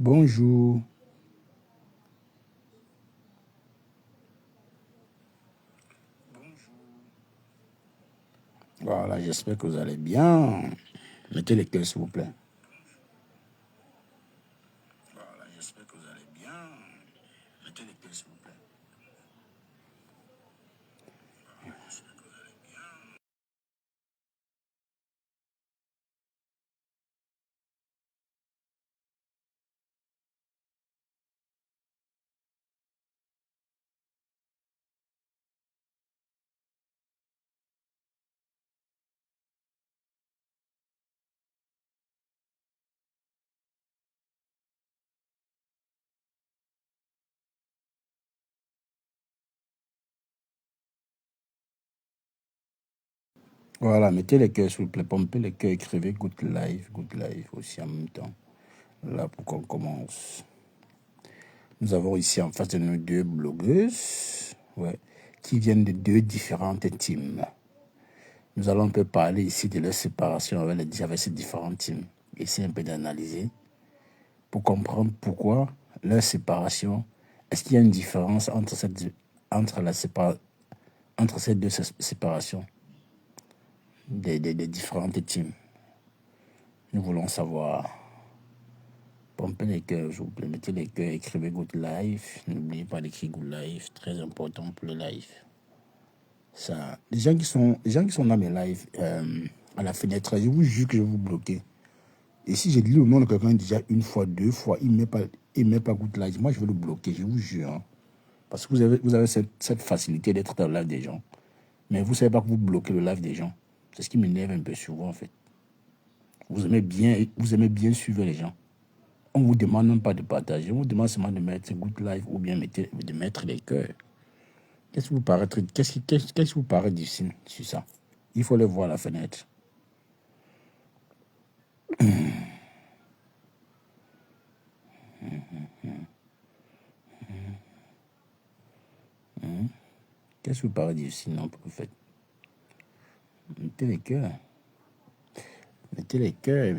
Bonjour. Voilà, j'espère que vous allez bien. Mettez les cœurs, s'il vous plaît. Voilà, j'espère que vous allez bien. Mettez les cœurs, s'il vous plaît. Voilà, mettez les cœurs, s'il vous plaît. Pompez les cœurs, écrivez good life aussi en même temps. Là, pour qu'on commence. Nous avons ici en face de nous deux blogueuses, ouais, qui viennent de deux différentes teams. Nous allons un peu parler ici de leur séparation avec ces différentes teams. Essayer un peu d'analyser pour comprendre pourquoi leur séparation. Est-ce qu'il y a une différence entre ces deux séparations des différentes teams? Nous voulons savoir. Pompez les cœurs, s'il vous plaît. Mettez les cœurs, écrivez good life. N'oubliez pas d'écrire good life, très important pour le live. Ça, les gens qui sont dans mes lives à la fenêtre, je vous jure que je vais vous bloquer. Et si j'ai dit le nom de quelqu'un déjà une fois, deux fois, il ne met pas good life, moi je vais le bloquer, je vous jure. Hein. Parce que vous avez cette facilité d'être dans le live des gens. Mais vous ne savez pas que vous bloquez le live des gens. C'est ce qui m'énerve un peu sur vous, en fait. Vous aimez bien suivre les gens. On ne vous demande même pas de partager. On vous demande seulement de mettre good live ou bien de mettre les cœurs. Qu'est-ce qui vous paraît difficile sur ça? Il faut le voir à la fenêtre. Qu'est-ce qui vous paraît difficile, non, vous faites? Mettez les cœurs. Mettez les cœurs.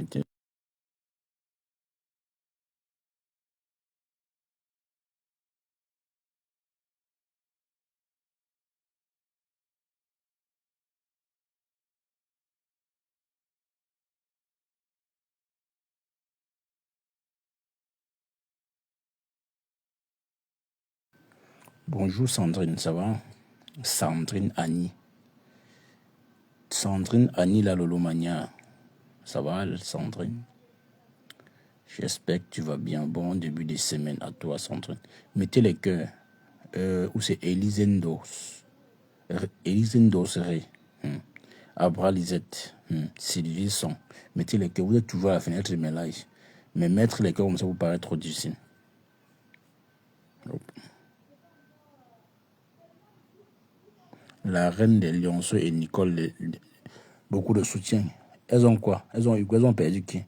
Bonjour Sandrine, ça va? Sandrine Annie. Sandrine Annie la Lolomania. Ça va, Sandrine? J'espère que tu vas bien. Bon début de semaine à toi, Sandrine. Mettez les cœurs. Où c'est Elisendos. Elisendos Ré. Abra Lisette. Sylvie Son. Mettez les cœurs. Vous êtes toujours à la fenêtre de mes lives. Mais mettre les cœurs comme ça vous paraît trop difficile. Hop. La reine des lionceaux et Nicole, beaucoup de soutien. Elles ont quoi? Elles ont perdu qui?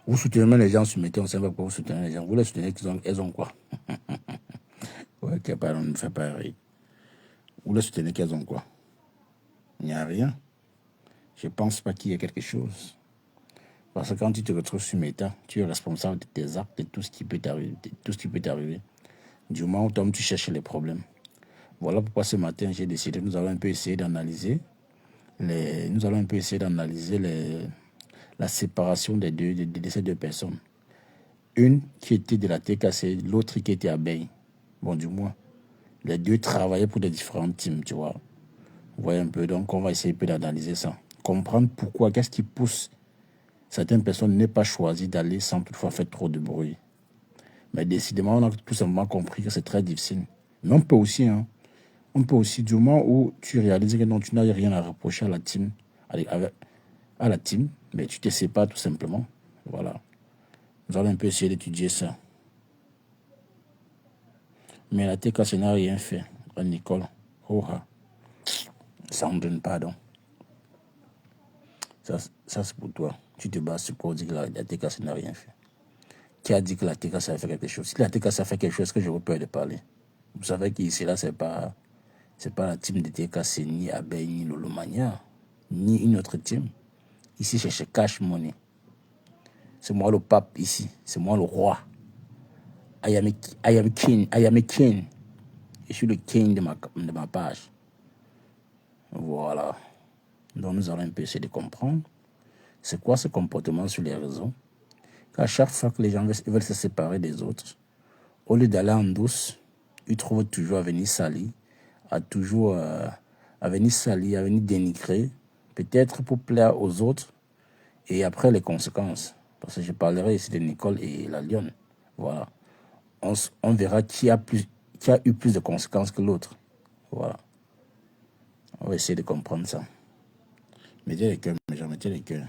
Vous soutenez même les gens sur Mettez, on ne sait pas pourquoi vous soutenez les gens. Vous les soutenez, elles ont quoi? Ouais, ok, pardon, ne me fais pas rire. Vous les soutenez qu'elles ont quoi? Il n'y a rien. Je ne pense pas qu'il y ait quelque chose. Parce que quand tu te retrouves sur Meta, tu es responsable de tes actes, de tout ce qui peut t'arriver. Du moment où tu cherches les problèmes. Voilà pourquoi ce matin, j'ai décidé, nous allons un peu essayer d'analyser la séparation de ces deux personnes. Une qui était de la TKC, l'autre qui était à Bay. Bon, du moins, les deux travaillaient pour des différentes teams, tu vois. Vous voyez un peu, donc on va essayer un peu d'analyser ça. Comprendre pourquoi, qu'est-ce qui pousse certaines personnes n'aient pas choisi d'aller sans toutefois faire trop de bruit. Mais décidément, on a tout simplement compris que c'est très difficile. Mais on peut aussi, du moment où tu réalises que non, tu n'as rien à reprocher à la team, mais tu te sépares tout simplement. Voilà. Nous allons un peu essayer d'étudier ça. Mais la TKC n'a rien fait. Nicole. Sandrine, pardon. Ça c'est pour toi. Tu te bases sur pour dire que la TKC n'a rien fait. Qui a dit que la TKC a fait quelque chose? Si la TKC a fait quelque chose, que je vous peur de parler. Vous savez qu'ici, là, c'est pas la team de TKC, ni Abbey, ni Lolomania, ni une autre team. Ici, c'est chez Cash Money. C'est moi le pape ici. C'est moi le roi. I am king. I am a king. Je suis le king de ma page. Voilà. Donc nous allons un peu essayer de comprendre c'est quoi ce comportement sur les réseaux. À chaque fois que les gens veulent se séparer des autres, au lieu d'aller en douce, ils trouvent toujours à venir salir, à venir salir, à venir dénigrer, peut-être pour plaire aux autres, et après les conséquences. Parce que je parlerai ici de Nicole et la lionne. Voilà. On verra qui a eu plus de conséquences que l'autre. Voilà. On va essayer de comprendre ça. Mettez les cœurs, mes gens, mettez les cœurs.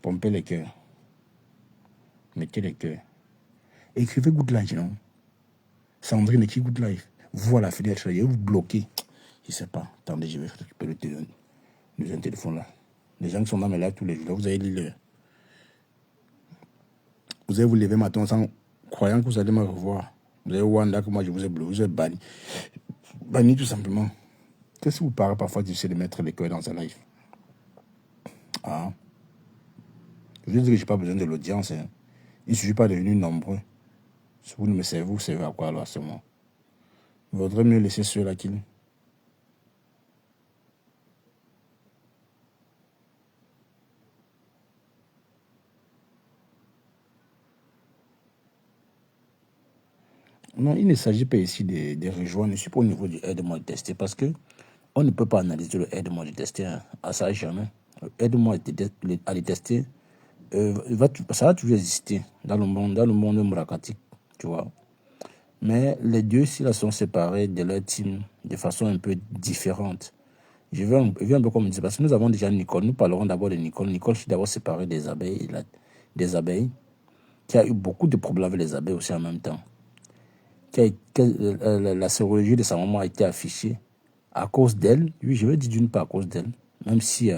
Pompez les cœurs. Mettez les cœurs. Écrivez Good Life, non? Sandrine écrit Good Life. Vous à la fenêtre, vous bloquez. Je ne sais pas. Attendez, je vais récupérer le deuxième téléphone là. Les gens qui sont dans mes lives tous les jours, vous allez lire. Vous allez vous lever maintenant sans croyant que vous allez me revoir. Vous allez voir que moi je vous ai bloqué, vous êtes banni. Banni tout simplement. Qu'est-ce qui vous paraît parfois difficile de mettre les cœurs dans un live? Ah. Je veux dire que je n'ai pas besoin de l'audience. Hein. Il ne suffit pas de devenir nombreux. Si vous ne me servez, vous servez à quoi alors à ce moment? Il vaudrait mieux laisser ceux-là qui... Non, il ne s'agit pas ici de rejoindre. Je ne suis pas au niveau du aide-moi de tester parce que on ne peut pas analyser le aide-moi de tester hein, à ça jamais. Aide-moi à les tester. Ça va toujours exister dans le monde murakatique, tu vois. Mais les deux, s'ils sont séparés de leur team de façon un peu différente, je veux un peu comme dire, parce que nous avons déjà Nicole, nous parlerons d'abord de Nicole. Nicole, qui est d'abord séparée des abeilles, qui a eu beaucoup de problèmes avec les abeilles aussi en même temps. La sérologie de sa maman a été affichée à cause d'elle. Oui, je veux dire d'une part à cause d'elle, même si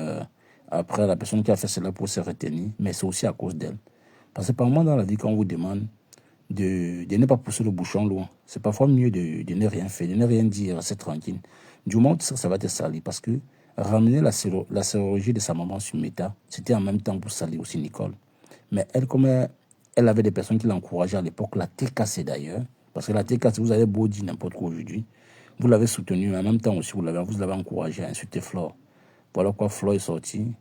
après la personne qui a fait cela pour se retenir, mais c'est aussi à cause d'elle. Parce que par moment dans la vie, quand on vous demande de ne pas pousser le bouchon loin, c'est parfois mieux de ne rien faire, de ne rien dire, rester tranquille. Du moment où ça va te salir, parce que ramener la sérologie de sa maman sur Meta, c'était en même temps pour salir aussi Nicole. Mais elle, comme elle avait des personnes qui l'encourageaient à l'époque, la TKC d'ailleurs, parce que la TKC, vous avez beau dire n'importe quoi aujourd'hui, vous l'avez soutenue, mais en même temps aussi, vous l'avez encouragé à insulter Flore. Voilà quoi, Flore est sorti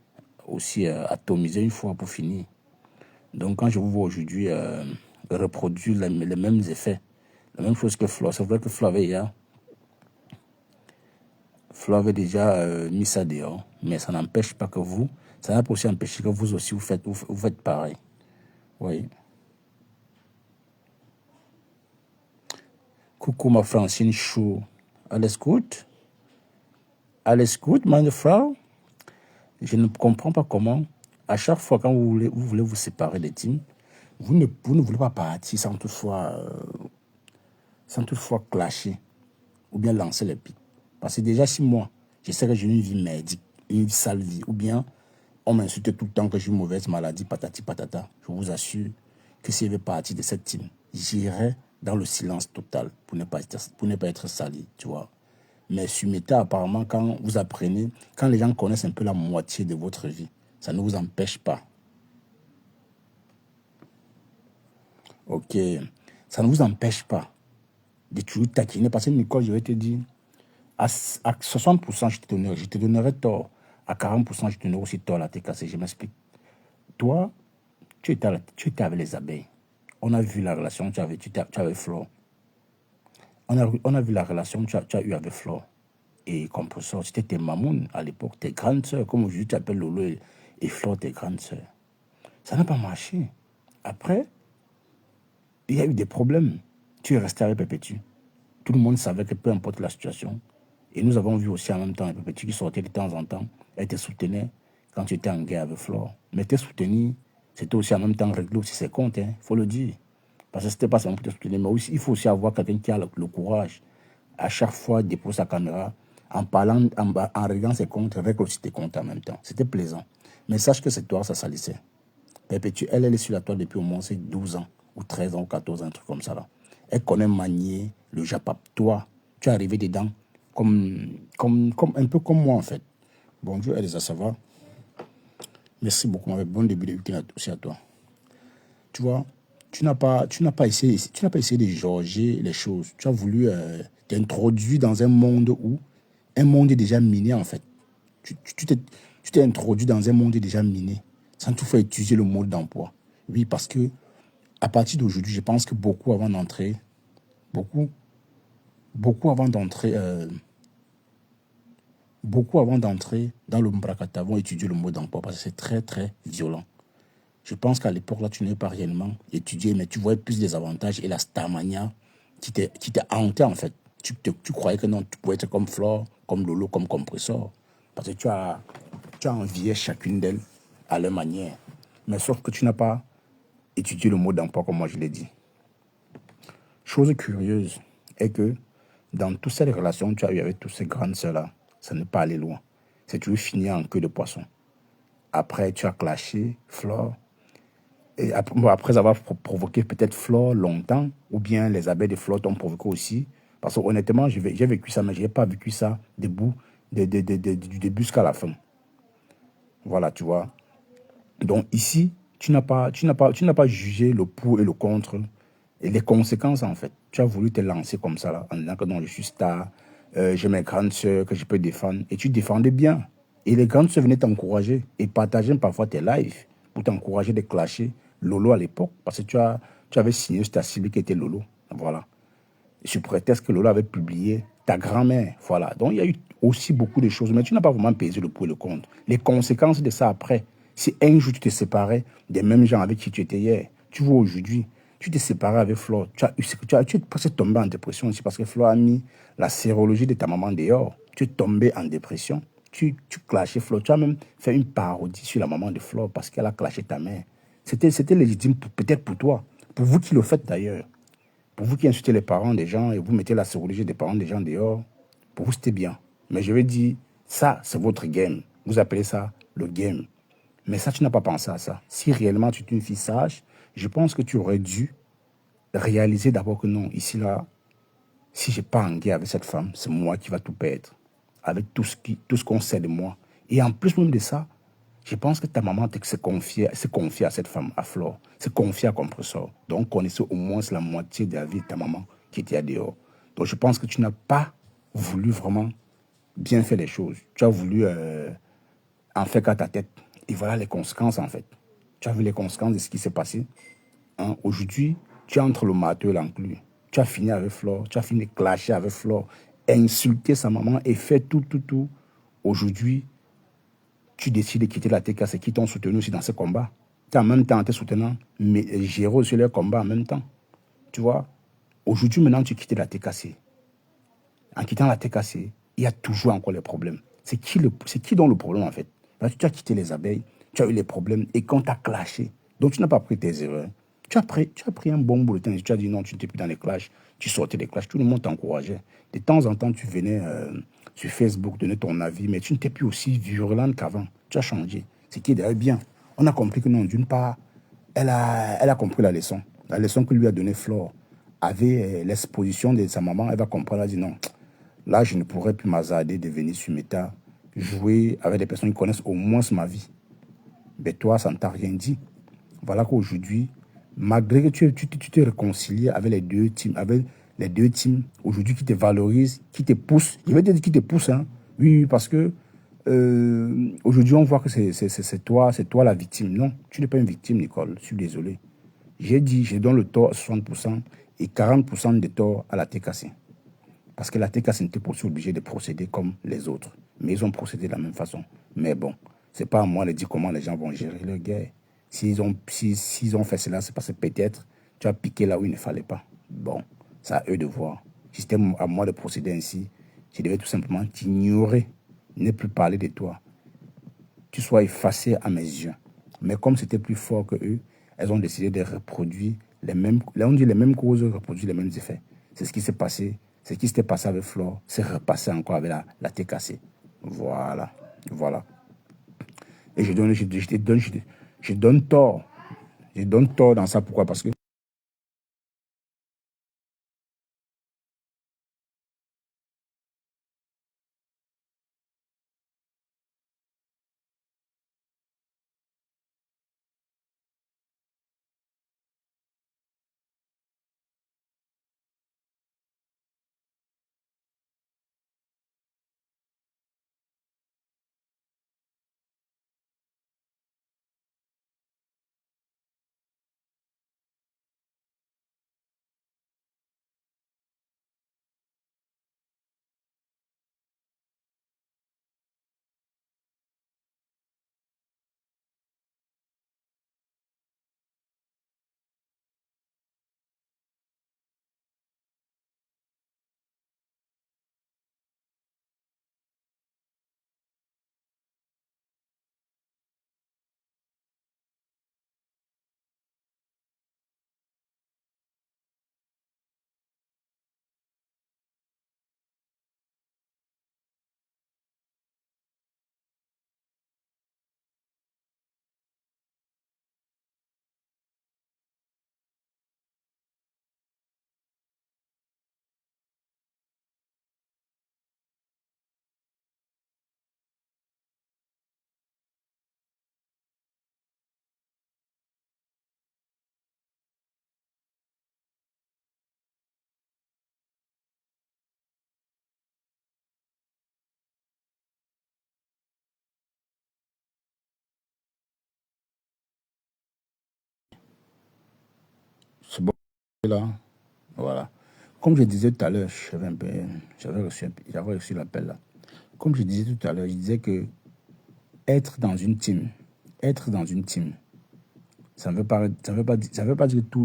aussi atomisé une fois pour finir. Donc quand je vous vois aujourd'hui reproduire les mêmes effets, la même chose que Flore, c'est vrai que Flore avait déjà mis ça dehors, mais ça n'empêche pas que ça n'a pas aussi empêché que vous aussi vous faites pareil. Oui. Coucou ma Francine Chou. Alles gut? Alles gut, meine Frau? Je ne comprends pas comment, à chaque fois quand vous voulez vous séparer des teams, vous ne voulez pas partir sans toutefois clasher ou bien lancer les pics. Parce que déjà, si moi, je sais que j'ai une vie merdique, une sale vie, ou bien on m'insulte tout le temps que j'ai une mauvaise maladie, patati patata, je vous assure que si je vais partir de cette team, j'irai dans le silence total pour ne pas être sali, tu vois. Mais sur Meta, apparemment, quand vous apprenez, quand les gens connaissent un peu la moitié de votre vie, ça ne vous empêche pas. Ok. Ça ne vous empêche pas de toujours taquiner. Parce que Nicole, je vais te dire, à 60%, je te donnerai tort. À 40%, je te donnerai aussi tort à la TKC. Je m'explique. Toi, tu étais avec les abeilles. On a vu la relation que tu avais Flore. On a vu la relation que tu as eue avec Flore. Et comme pour ça, c'était tes mamounes à l'époque, tes grandes sœurs, comme aujourd'hui tu appelles Lolo et Flore, tes grandes sœurs. Ça n'a pas marché. Après, il y a eu des problèmes. Tu es resté avec Perpétue. Tout le monde savait que peu importe la situation. Et nous avons vu aussi en même temps Perpétue qui sortait de temps en temps. Elle te soutenait quand tu étais en guerre avec Flore. Mais te soutenir, c'était aussi en même temps régler aussi ses comptes, il faut le dire. Parce que c'était pas seulement pour te soutenir, mais aussi, il faut aussi avoir quelqu'un qui a le courage. À chaque fois, déposer sa caméra, en parlant, en réglant ses comptes, règle aussi tes comptes en même temps. C'était plaisant. Mais sache que cette toile, ça salissait. Perpétue, elle est sur la toile depuis au moins 12 ans, ou 13 ans, ou 14 ans, un truc comme ça. Là. Elle connaît manier le japap. Toi, tu es arrivé dedans un peu comme moi, en fait. Bonjour, Elisa, ça va? Merci beaucoup. Avec bon début de week-end aussi à toi. Tu vois, Tu n'as pas essayé de jauger les choses. Tu as voulu t'introduire dans un monde où un monde est déjà miné, en fait. Tu tu t'es tu t'es introduit dans un monde déjà miné, sans toutefois utiliser le mode d'emploi. Oui, parce que à partir d'aujourd'hui, je pense que beaucoup, beaucoup avant d'entrer, beaucoup avant d'entrer dans le Mbrakata vont étudier le mode d'emploi parce que c'est très, très violent. Je pense qu'à l'époque, là, tu n'avais pas réellement étudié, mais tu voyais plus les avantages et la stamina qui t'est hanté, en fait. Tu croyais que non, tu pouvais être comme Flore, comme Lolo, comme Compressor. Parce que tu as envié chacune d'elles à leur manière. Mais sauf que tu n'as pas étudié le mode d'emploi, comme moi je l'ai dit. Chose curieuse est que dans toutes ces relations que tu as eues avec toutes ces grandes sœurs-là, ça n'est pas allé loin. C'est toujours fini en queue de poisson. Après, tu as clashé Flore. Et après, bon, après avoir provoqué peut-être Flore longtemps, ou bien les abeilles de Flore t'ont provoqué aussi. Parce que honnêtement, j'ai vécu ça, mais je n'ai pas vécu ça debout, du début jusqu'à la fin. Voilà, tu vois. Donc ici, tu n'as pas jugé le pour et le contre et les conséquences en fait. Tu as voulu te lancer comme ça là, en disant que non, je suis star, j'ai mes grandes sœurs que je peux défendre. Et tu défendais bien. Et les grandes sœurs venaient t'encourager et partageaient parfois tes lives pour t'encourager de clasher Lolo à l'époque. Parce que tu avais signé sur ta cible qui était Lolo. Voilà. Sous prétexte que Lola avait publié ta grand-mère. Voilà. Donc, il y a eu aussi beaucoup de choses, mais tu n'as pas vraiment pesé le pour et le contre. Les conséquences de ça après, si un jour tu te séparais des mêmes gens avec qui tu étais hier, tu vois aujourd'hui, tu t'es séparé avec Flo, tu es presque tombé en dépression aussi parce que Flo a mis la sérologie de ta maman dehors. Tu es tombé en dépression. Tu clashais Flo. Tu as même fait une parodie sur la maman de Flo parce qu'elle a clashé ta mère. C'était légitime peut-être pour toi, pour vous qui le faites d'ailleurs. Pour vous qui insultez les parents des gens et vous mettez la sérologie des parents des gens dehors, pour vous c'était bien. Mais je vais dire, ça c'est votre game. Vous appelez ça le game. Mais ça, tu n'as pas pensé à ça. Si réellement tu es une fille sage, je pense que tu aurais dû réaliser d'abord que non, ici là, si je n'ai pas en guerre avec cette femme, c'est moi qui va tout perdre. Avec tout ce qu'on sait de moi. Et en plus même de ça, je pense que ta maman s'est confiée à cette femme, à Flore, s'est confiée à Compressor. Donc, connaissait au moins la moitié de la vie de ta maman qui était à dehors. Donc, je pense que tu n'as pas voulu vraiment bien faire les choses. Tu as voulu en faire qu'à ta tête. Et voilà les conséquences, en fait. Tu as vu les conséquences de ce qui s'est passé. Hein? Aujourd'hui, tu es entre le marteau et l'enclume. Tu as fini avec Flore, tu as fini de clasher avec Flore, insulter sa maman et faire tout. Aujourd'hui, tu décides de quitter la TK, c'est qui t'ont soutenu aussi dans ce combat. Tu en même temps, tu es soutenant, mais gérer aussi leur combat en même temps. Tu vois, aujourd'hui, maintenant, tu quittes la TKC. En quittant la TKC, il y a toujours encore les problèmes. C'est qui dont le problème, en fait? Parce que tu as quitté les abeilles, tu as eu les problèmes, et quand tu as clashé, donc tu n'as pas pris tes erreurs. Tu as pris un bon bulletin, tu as dit non, tu n'étais plus dans les clashs, tu sortais des clashs, tout le monde t'encourageait. De temps en temps, tu venais sur Facebook donner ton avis, mais tu n'étais plus aussi virulente qu'avant. Tu as changé. Ce qui est d'ailleurs bien. On a compris que non, d'une part, elle a compris la leçon. La leçon que lui a donnée Flore avait l'exposition de sa maman. Elle va comprendre, elle a dit non, là, je ne pourrais plus m'hasarder de venir sur Meta, jouer avec des personnes qui connaissent au moins ma vie. Mais toi, ça ne t'a rien dit. Voilà qu'aujourd'hui, malgré que tu te réconcilies avec les deux teams, aujourd'hui qui te valorisent, qui te poussent, je vais te dire qui te poussent, hein. Oui, parce que aujourd'hui, on voit que c'est toi la victime. Non, tu n'es pas une victime, Nicole, je suis désolé. J'ai dit, je donne le tort à 60% et 40% de tort à la TKC. Parce que la TKC n'était pas aussi obligée de procéder comme les autres. Mais ils ont procédé de la même façon. Mais bon, c'est pas à moi de dire comment les gens vont gérer leur guerre. S'ils ont fait cela, c'est parce que peut-être tu as piqué là où il ne fallait pas. Bon, c'est à eux de voir. Si c'était à moi de procéder ainsi, je devais tout simplement t'ignorer, ne plus parler de toi. Tu sois effacé à mes yeux. Mais comme c'était plus fort que eux, elles ont décidé de reproduire les mêmes causes, reproduire les mêmes effets. C'est ce qui s'est passé. Ce qui s'était passé avec Flore, c'est repassé encore avec la TKC. Voilà. Voilà. Et je donne tort. Je donne tort dans ça. Pourquoi? Parce que là, voilà. Comme je disais tout à l'heure, j'avais reçu l'appel là. Comme je disais tout à l'heure, je disais que être dans une team, ça ne veut pas, ça veut pas dire que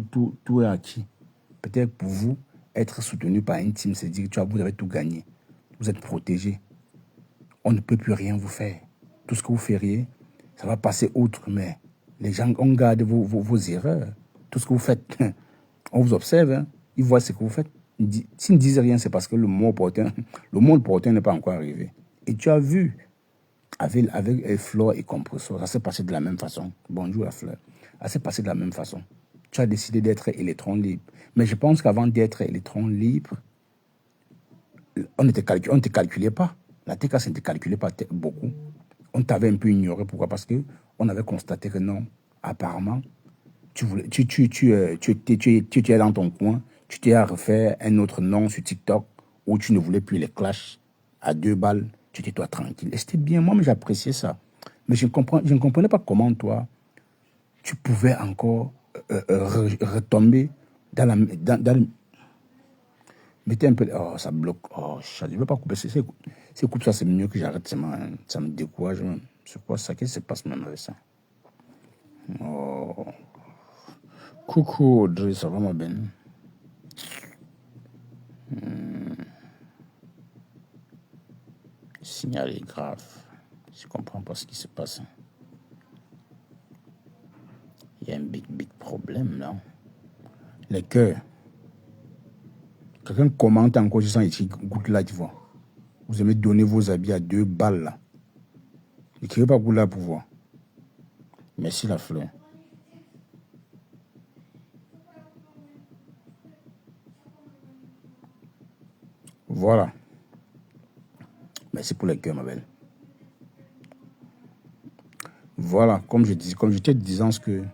tout est acquis. Peut-être pour vous, être soutenu par une team, c'est dire que vous avez tout gagné. Vous êtes protégé. On ne peut plus rien vous faire. Tout ce que vous feriez, ça va passer outre, mais les gens, on garde vos erreurs. Tout ce que vous faites, on vous observe, hein. Ils voient ce que vous faites. S'ils ne disent rien, c'est parce que le monde opportun n'est pas encore arrivé. Et tu as vu, avec Flore et Compressor, ça s'est passé de la même façon. Bonjour la Fleur. Ça s'est passé de la même façon. Tu as décidé d'être électron libre. Mais je pense qu'avant d'être électron libre, on ne te calculait pas. La TKC ne te calculait pas beaucoup. On t'avait un peu ignoré. Pourquoi? Parce qu'on avait constaté que non, apparemment, tu es dans ton coin, tu t'es à refaire un autre nom sur TikTok où tu ne voulais plus les clashs à 2 balles, tu étais toi tranquille. Et c'était bien, moi, mais j'appréciais ça. Mais je ne comprenais pas comment toi, tu pouvais encore retomber dans la... Mettez un peu... Oh, ça bloque. Oh, je ne veux pas couper. Si coupe ça, c'est mieux que j'arrête. Ça me décourage même. C'est quoi ça? Qu'est-ce qui se passe même avec ça? Oh. Coucou Audrey, ça va ma belle? Le signal est grave. Je ne comprends pas ce qui se passe. Il y a un big problème là. Les cœurs. Quelqu'un commente encore, je sens ici, goutte là, tu vois. Vous aimez donner vos habits à 2 balles là. N'écrivez pas goutte là pour voir. Merci la fleur. Voilà. Merci pour les cœurs, ma belle. Voilà, comme j'étais disant ce que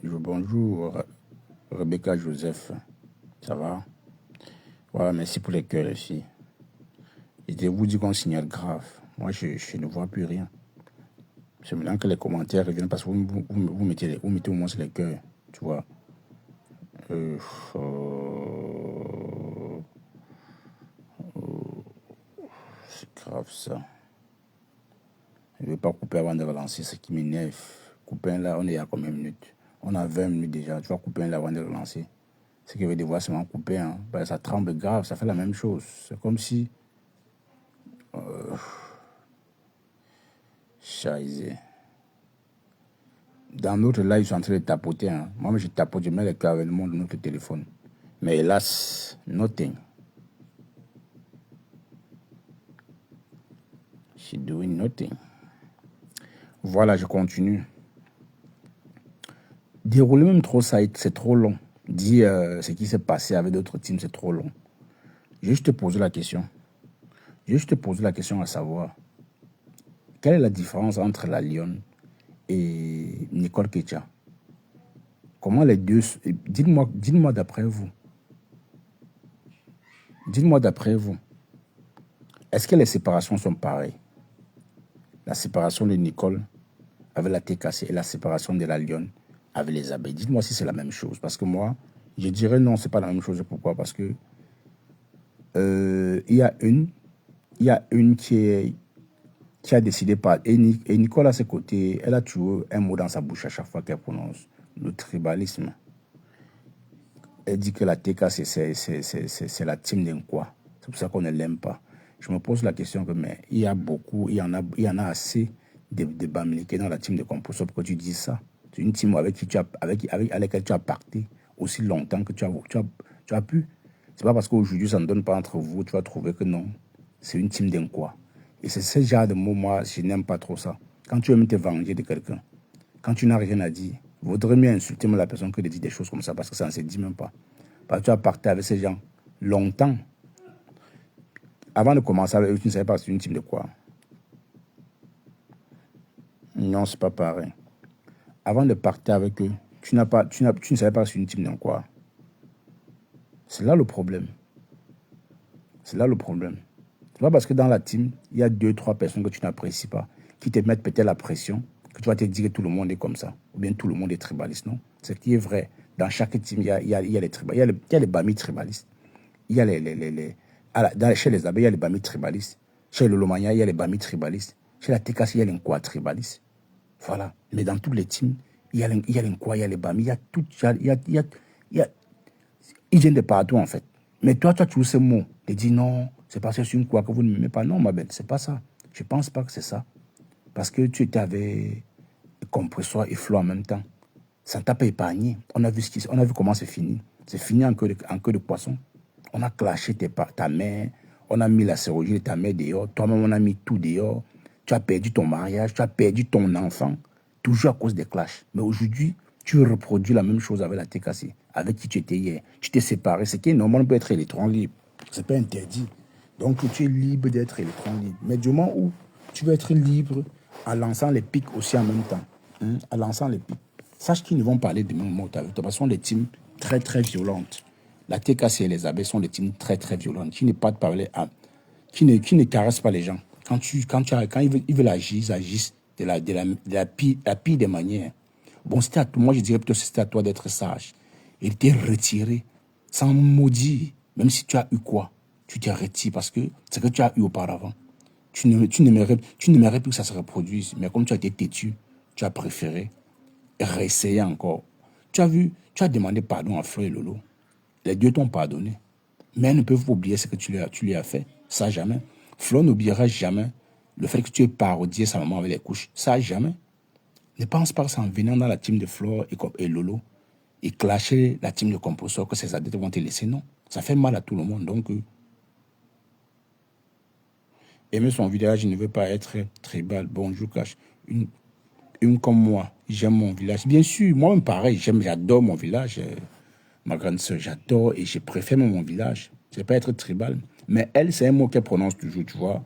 bonjour Rebecca Joseph. Ça va? Voilà, merci pour les cœurs, les filles. Je vous dis qu'on signale grave. Moi, je ne vois plus rien. C'est maintenant que les commentaires reviennent parce que vous mettez au moins sur les cœurs. Tu vois. C'est grave ça. Je ne vais pas couper avant de relancer, ce qui m'énerve. Couper là, on est à combien de minutes? On a 20 minutes déjà. Tu vas couper là avant de relancer. Ce qui veut devoir seulement couper. Hein. Ben, ça tremble grave, ça fait la même chose. C'est comme si... Scheiße. Dans notre live, ils sont en train de tapoter. Hein. Moi, je tapote, je mets les cœurs avec le monde de notre téléphone. Mais hélas, nothing. She's doing nothing. Voilà, je continue. Dérouler même trop ça, c'est trop long. Dire ce qui s'est passé avec d'autres teams, c'est trop long. Je vais juste te poser la question. À savoir, quelle est la différence entre la Lionne et Nicole Ketcha? Comment les deux... Dites-moi d'après vous. Est-ce que les séparations sont pareilles? La séparation de Nicole avec la TKC et la séparation de la Lionne avec les abeilles. Dites-moi si c'est la même chose. Parce que moi, je dirais non, c'est pas la même chose. Pourquoi? Parce que il y a une qui a décidé par... Et Nicole, à ses côtés, elle a toujours un mot dans sa bouche à chaque fois qu'elle prononce. Le tribalisme. Elle dit que la TKC, c'est la team d'un quoi. C'est pour ça qu'on ne l'aime pas. Je me pose la question que, mais il y en a assez de Bamileke dans la team de Composo pour que tu dises ça. C'est une team avec laquelle tu as pacté aussi longtemps que tu as pu. C'est pas parce qu'aujourd'hui ça ne donne pas entre vous, tu vas trouver que non. C'est une team d'un quoi. Et c'est ce genre de mots, moi, je n'aime pas trop ça. Quand tu aimes te venger de quelqu'un, quand tu n'as rien à dire, vaudrait mieux insulter la personne que de dire des choses comme ça parce que ça ne se dit même pas. Parce que tu as parté avec ces gens longtemps. Avant de commencer avec eux, tu ne savais pas c'est une team de quoi. Non, c'est pas pareil. Avant de partir avec eux, tu ne savais pas c'est une team de quoi. C'est là le problème. C'est là le problème. C'est pas parce que dans la team, il y a 2-3 personnes que tu n'apprécies pas, qui te mettent peut-être la pression, que tu vas te dire que tout le monde est comme ça, ou bien tout le monde est tribaliste, non? C'est ce qui est vrai. Dans chaque team, il y a les tribalistes, il y a les bamis tribalistes. Il y a chez les abeilles, il y a les bamis tribalistes. Chez le Lomania, il y a les bamis tribalistes. Chez la TKC, il y a les Nkwa tribalistes. Voilà. Mais dans tous les teams, il y a les Nkwa, il y a les bamis, il y a tout, ils viennent de partout en fait. Mais toi, tu uses ce mot. Tu dis non, c'est parce que c'est une quoi que vous ne m'aimez pas. Non, ma belle, c'est pas ça. Je pense pas que c'est ça. Parce que tu étais avec Compressor et Flo en même temps. Ça ne t'a pas épargné. On a vu comment c'est fini. C'est fini en queue de poisson. On a clashé ta mère. On a mis la chirurgie de ta mère dehors. Toi-même, on a mis tout dehors. Tu as perdu ton mariage. Tu as perdu ton enfant. Toujours à cause des clashs. Mais aujourd'hui, tu reproduis la même chose avec la TKC, avec qui tu étais hier. Tu t'es séparé. Ce qui est normal, on peut être électron libre. Ce n'est pas interdit. Donc, tu es libre d'être électron libre. Mais du moment où tu veux être libre en lançant les pics aussi en même temps, en lançant les pics, sache qu'ils ne vont parler du même mot avec toi. Parce que ce sont des teams très, très violentes. La TKC et les abeilles sont des teams très, très violentes qui ne pas de parler qui ne caressent pas les gens. Quand ils veulent agir, ils agissent de la pire des manières. Bon, moi, je dirais plutôt que c'était à toi d'être sage. Et de te retirer sans maudire. Même si tu as eu quoi, tu te retires parce que ce que tu as eu auparavant, tu n'aimerais plus que ça se reproduise. Mais comme tu as été têtu, tu as préféré réessayer encore. Tu as demandé pardon à Flo et Lolo. Les deux t'ont pardonné. Mais elles ne peuvent pas oublier ce que tu lui as fait. Ça, jamais. Flo n'oubliera jamais le fait que tu aies parodié sa maman avec les couches. Ça, jamais. Ne pense pas qu'en venant dans la team de Flo et Lolo et clasher la team de Composor que ces adeptes vont te laisser. Non. Ça fait mal à tout le monde. Donc, aimer son village, il ne veut pas être tribal. Bonjour, Clash. Une comme moi, j'aime mon village. Bien sûr, moi-même pareil, j'adore mon village. Ma grande soeur, j'adore et je préfère mon village. Je ne vais pas être tribal. Mais elle, c'est un mot qu'elle prononce toujours, tu vois.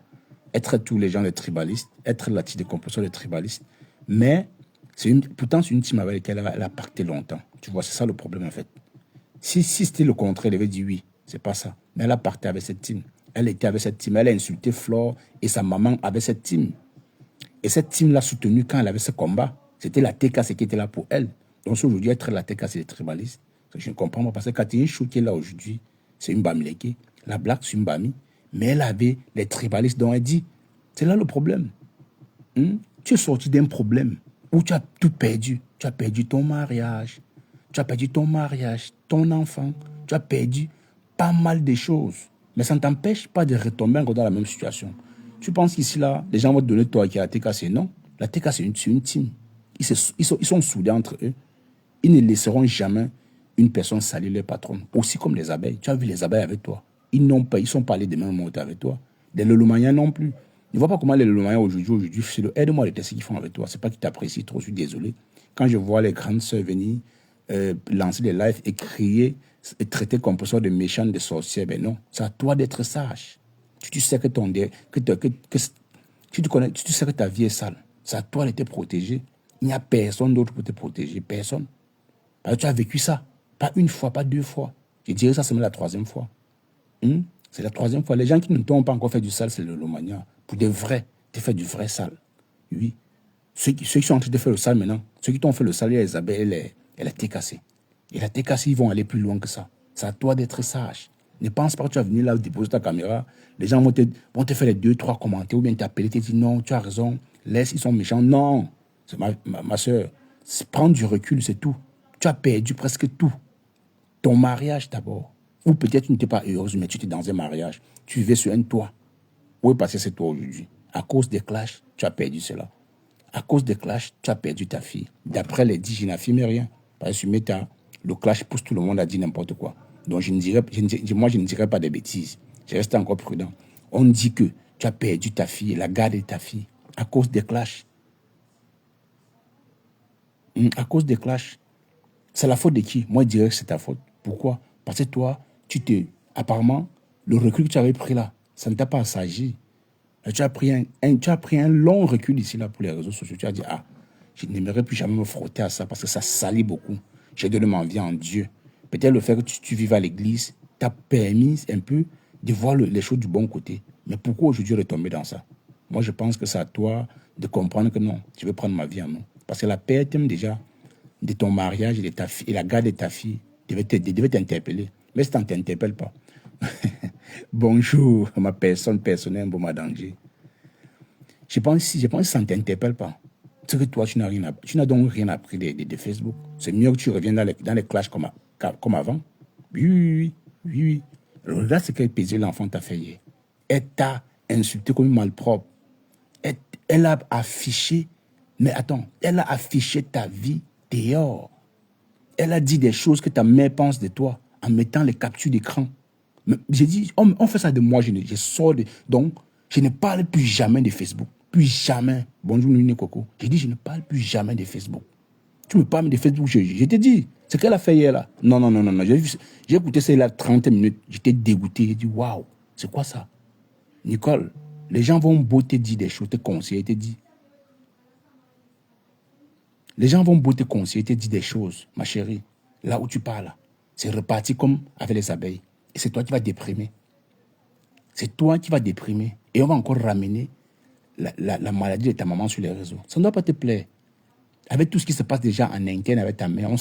Être tous les gens les tribalistes, être la team de Composor les tribalistes. Mais, pourtant, c'est une team avec laquelle elle a pacté longtemps. Tu vois, c'est ça le problème en fait. Si c'était le contraire, elle avait dit oui, c'est pas ça. Mais elle a parté avec cette team. Elle était avec cette team. Elle a insulté Flore et sa maman avec cette team. Et cette team l'a soutenue quand elle avait ce combat. C'était la TKC qui était là pour elle. Donc aujourd'hui, être la TKC, c'est les tribalistes. Je ne comprends pas parce que Catherine Chou qui est là aujourd'hui, c'est une Bamileke. La Black, c'est une Bami. Mais elle avait les tribalistes dont elle dit. C'est là le problème. Tu es sorti d'un problème où tu as tout perdu. Tu as perdu ton mariage. Tu as perdu ton mariage, ton enfant. Tu as perdu pas mal de choses. Mais ça ne t'empêche pas de retomber encore dans la même situation. Tu penses qu'ici, là, les gens vont te donner toi qui a la TKC. Non. La TKC, c'est une team. Ils sont soudés entre eux. Ils ne laisseront jamais une personne salir leur patron. Aussi comme les abeilles. Tu as vu les abeilles avec toi. Ils sont pas allés des mêmes mots avec toi. Les Lolomaniens non plus. Ne vois pas comment les Lolomaniens aujourd'hui, c'est le aide-moi les tests qu'ils font avec toi. C'est pas qu'ils t'apprécient trop, je suis désolé. Quand je vois les grandes sœurs venir lancer des lives et crier et traiter comme pour ça de méchants, de sorcières, ben non. C'est à toi d'être sage. Tu sais que tu sais que ta vie est sale. C'est à toi de te protéger. Il n'y a personne d'autre pour te protéger. Personne. Parce que tu as vécu ça. Pas une fois, pas deux fois. Je dirais ça, c'est même la troisième fois. C'est la troisième fois. Les gens qui ne t'ont pas encore fait du sale, c'est le Lomania. Pour de vrai, tu fais du vrai sale. Oui. Ceux qui sont en train de faire le sale maintenant, ceux qui t'ont fait le sale, il y a Isabelle et la TKC. Et la TKC, ils vont aller plus loin que ça. C'est à toi d'être sage. Ne pense pas que tu vas venir là, déposer ta caméra. Les gens vont te faire les 2-3 commentaires ou bien t'appeler, te dire non, tu as raison, laisse, ils sont méchants. Non, c'est ma soeur. Prends du recul, c'est tout. Tu as perdu presque tout. Ton mariage d'abord. Ou peut-être tu n'étais pas heureuse, mais tu étais dans un mariage. Tu vivais sur un toit. Où est passé ce toit aujourd'hui? À cause des clashs, tu as perdu cela. À cause des clashs, tu as perdu ta fille. D'après les dits, je n'affirme rien. Parce que le clash pousse tout le monde à dire n'importe quoi. Donc je ne dirais pas des bêtises. Je reste encore prudent. On dit que tu as perdu ta fille, la garde de ta fille, à cause des clashs. À cause des clashs. C'est la faute de qui? Moi, je dirais que c'est ta faute. Pourquoi? Parce que toi, apparemment, le recul que tu avais pris là, ça ne t'a pas assagi. Tu as pris un long recul ici là pour les réseaux sociaux. Tu as dit, ah, je n'aimerais plus jamais me frotter à ça parce que ça salit beaucoup. J'ai donné ma vie en Dieu. Peut-être le fait que tu vives à l'église t'a permis un peu de voir les choses du bon côté. Mais pourquoi aujourd'hui retomber dans ça? Moi, je pense que c'est à toi de comprendre que non, je vais prendre ma vie en main. Parce que la perte même déjà de ton mariage et, de ta fille, et la garde de ta fille devait t'interpeller. Mais ça ne t'interpelle pas. Bonjour, ma personne personnelle, bon, ma danger. Je pense que ça ne t'interpelle pas. C'est que toi, tu n'as donc rien appris de Facebook. C'est mieux que tu reviennes dans les clashs comme avant. Oui. Regarde ce qu'elle pesait l'enfant t'a fait hier. Elle t'a insulté comme une malpropre. Elle a affiché, mais attends, elle a affiché ta vie dehors. Elle a dit des choses que ta mère pense de toi en mettant les captures d'écran. J'ai dit, on fait ça de moi, je sors de... Donc, je ne parle plus jamais de Facebook. Plus jamais. Bonjour, Nini Coco. J'ai dit, je ne parle plus jamais de Facebook. Tu me parles de Facebook, je t'ai dit. C'est qu'elle a fait hier là. Non. J'ai écouté ça il y a 30 minutes. J'étais dégoûté. J'ai dit, waouh, c'est quoi ça? Nicole, les gens vont beau te dire des choses, te conseiller, te dire. Les gens vont beau te conseiller, te dire des choses, ma chérie. Là où tu parles, c'est reparti comme avec les abeilles. Et c'est toi qui vas déprimer. C'est toi qui vas déprimer. Et on va encore ramener la maladie de ta maman sur les réseaux. Ça ne doit pas te plaire. Avec tout ce qui se passe déjà en interne avec ta mère,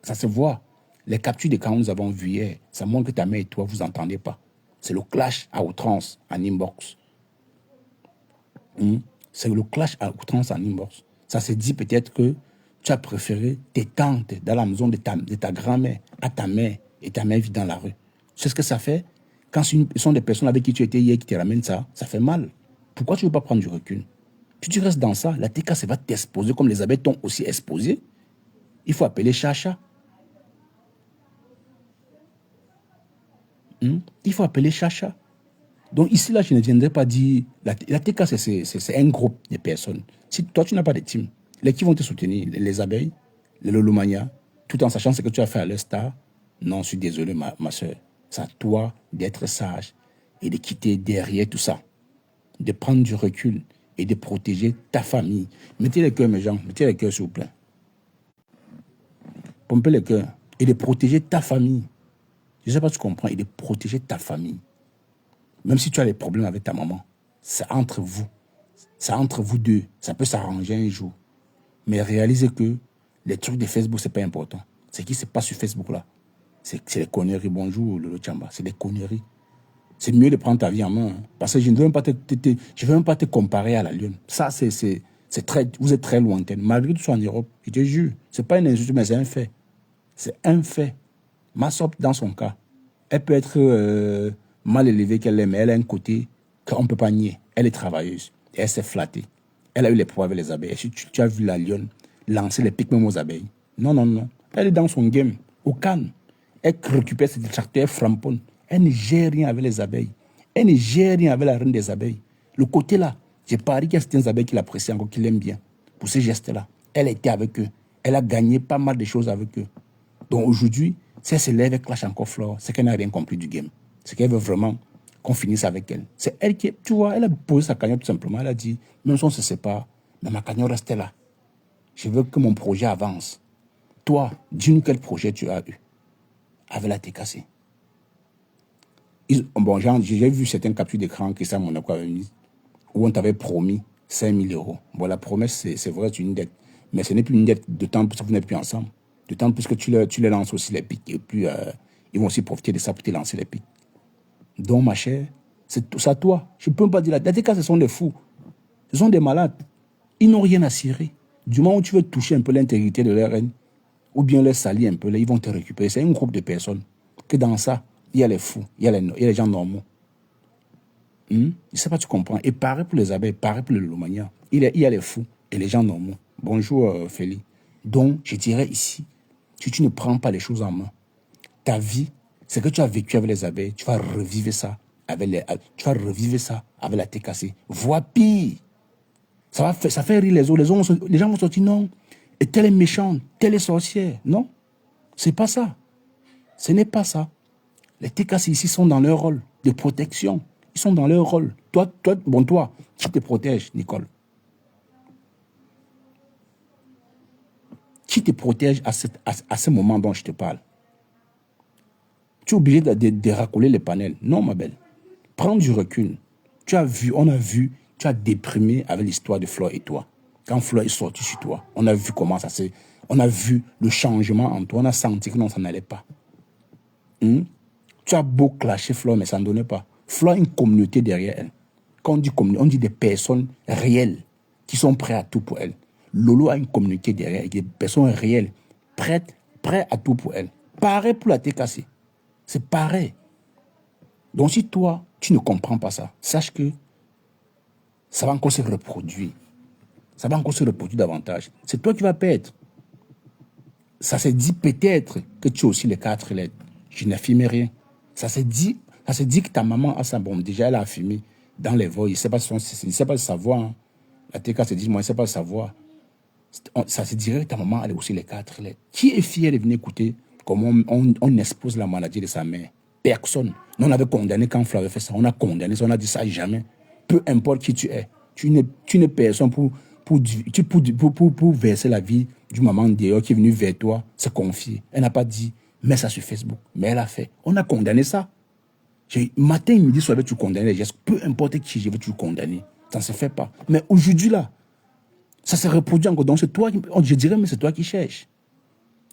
ça se voit. Les captures d'écran que nous avons vues hier, ça montre que ta mère et toi, vous n'entendez pas. C'est le clash à outrance en inbox. C'est le clash à outrance en inbox. Ça se dit peut-être que tu as préféré tes tantes dans la maison de ta grand-mère à ta mère et ta mère vit dans la rue. C'est ce que ça fait. Quand ce sont des personnes avec qui tu étais hier qui te ramènent ça, ça fait mal. Pourquoi tu ne veux pas prendre du recul? Si tu restes dans ça, la TKC va t'exposer comme les abeilles t'ont aussi exposé. Il faut appeler Chacha. Il faut appeler Chacha. Donc ici, là, je ne viendrai pas dire... La TKC, c'est un groupe de personnes. Si toi, tu n'as pas de team, qui vont te soutenir? Les abeilles, les Lolomania, tout en sachant ce que tu as fait à leur star. Non, je suis désolé, ma soeur. C'est à toi d'être sage et de quitter derrière tout ça. De prendre du recul et de protéger ta famille. Mettez les cœurs, mes gens. Mettez les cœurs, s'il vous plaît. Pompez les cœurs. Et de protéger ta famille. Je ne sais pas si tu comprends. Et de protéger ta famille. Même si tu as des problèmes avec ta maman, c'est entre vous. C'est entre vous deux. Ça peut s'arranger un jour. Mais réalisez que les trucs de Facebook, ce n'est pas important. Ce qui se passe sur Facebook, là, c'est des conneries. Bonjour, Lolo Tchamba. C'est des conneries. C'est mieux de prendre ta vie en main. Parce que je ne veux même pas te comparer à la lionne. Ça, vous êtes très lointaine. Malgré tout ça en Europe, je te jure, ce n'est pas une insulte, mais c'est un fait. C'est un fait. Massop, dans son cas, elle peut être mal élevée qu'elle est, mais elle a un côté qu'on ne peut pas nier. Elle est travailleuse. Et elle s'est flattée. Elle a eu les problèmes avec les abeilles. Si tu as vu la lionne lancer les pics même aux abeilles. Non. Elle est dans son game, au Cannes. Elle récupère ses tracteurs, elle framponne. Elle ne gère rien avec les abeilles. Elle ne gère rien avec la reine des abeilles. Le côté là, j'ai parié qu'il y a certaines abeilles qui l'apprécient encore, qui l'aiment bien. Pour ces gestes-là. Elle était avec eux. Elle a gagné pas mal de choses avec eux. Donc aujourd'hui, si elle se lève et clash encore Flore, c'est qu'elle n'a rien compris du game. C'est qu'elle veut vraiment qu'on finisse avec elle. C'est elle qui, tu vois, elle a posé sa cagnotte tout simplement. Elle a dit, même si on se sépare, mais ma cagnotte reste là. Je veux que mon projet avance. Toi, dis-nous quel projet tu as eu avec la TKC. Bon, j'ai vu certaines captures d'écran qui ça Monaco avait mis, où on t'avait promis 5 000 euros. Bon, la promesse, c'est vrai, c'est une dette. Mais ce n'est plus une dette de temps plus que vous n'êtes plus ensemble. De temps plus que tu les lances aussi les pics. Et puis, ils vont aussi profiter de ça pour te lancer les pics. Donc, ma chère, c'est à toi. Je ne peux pas dire la TKC, ce sont des fous. Ce sont des malades. Ils n'ont rien à cirer. Du moment où tu veux toucher un peu l'intégrité de leur reine, ou bien les salir un peu, là, ils vont te récupérer. C'est un groupe de personnes que dans ça, il y a les fous, il y a les gens normaux. Je ne sais pas, tu comprends. Et pareil pour les abeilles, pareil pour le Lomania. Il y a les fous et les gens normaux. Bonjour, Félix. Donc, je dirais ici, si tu ne prends pas les choses en main, ta vie, ce que tu as vécu avec les abeilles, tu vas revivre ça avec la TKC. Vois pire. Ça fait rire les autres. Les gens vont sortir, non. Et telle est méchante, telle est sorcière. Non, c'est pas ça. Ce n'est pas ça. Les TKC ici sont dans leur rôle de protection. Ils sont dans leur rôle. Toi, qui te protège, Nicole? Qui te protège à ce moment dont je te parle? Tu es obligé de racoler les panels. Non, ma belle. Prends du recul. Tu as vu, on a vu, tu as déprimé avec l'histoire de Flore et toi. Quand Flore est sortie sur toi, on a vu comment ça s'est... On a vu le changement en toi. On a senti que non, ça n'allait pas. Tu as beau clasher Flore, mais ça ne donnait pas. Flore a une communauté derrière elle. Quand on dit communauté, on dit des personnes réelles qui sont prêtes à tout pour elle. Lolo a une communauté derrière elle, des personnes réelles, prêtes à tout pour elle. Pareil pour la TKC. C'est pareil. Donc si toi, tu ne comprends pas ça, sache que ça va encore se reproduire. Ça va encore se reproduire davantage. C'est toi qui vas perdre. Ça se dit peut-être que tu as aussi les 4 lettres. Je n'affirme rien. Ça se dit que ta maman a ça. Bon, déjà, elle a affirmé dans les voix. Il ne sait pas le savoir. Hein. La TK se dit, moi, il ne sait pas le savoir. Ça se dirait que ta maman a aussi les 4 lettres. Qui est fier de venir écouter comment on expose la maladie de sa mère? Personne. Nous, on avait condamné quand Flavie avait fait ça. On a condamné ça. On a dit ça jamais. Peu importe qui tu es. Tu n'es personne pour verser la vie du maman dehors qui est venue vers toi, se confier. Elle n'a pas dit, mets ça sur Facebook. Mais elle a fait. On a condamné ça. Matin, midi, soir, tu condamnes les gestes. Peu importe qui, je veux tu le condamner. Ça ne se fait pas. Mais aujourd'hui, là, ça se reproduit encore. Donc, c'est toi, je dirais, mais c'est toi qui cherches.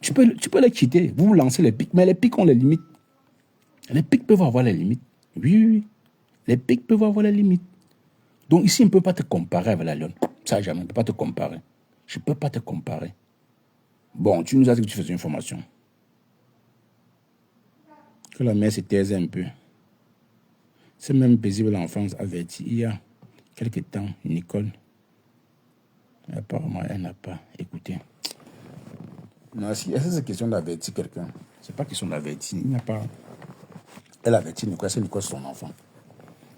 Tu peux les quitter. Vous lancez les pics. Mais les pics ont les limites. Les pics peuvent avoir les limites. Oui, oui, oui. Les pics peuvent avoir les limites. Donc ici, on ne peut pas te comparer avec la lionne. Ça, jamais. On ne peut pas te comparer. Je ne peux pas te comparer. Bon, tu nous as dit que tu faisais une formation. Que la mère se taise un peu. C'est même paisible l'enfance avertie. Il y a quelques temps, Nicole, apparemment, elle n'a pas écouté. Non, si c'est question d'avertir quelqu'un. C'est pas question d'avertir. Il n'y a pas... Elle avertit Nicole, c'est Nicole son enfant.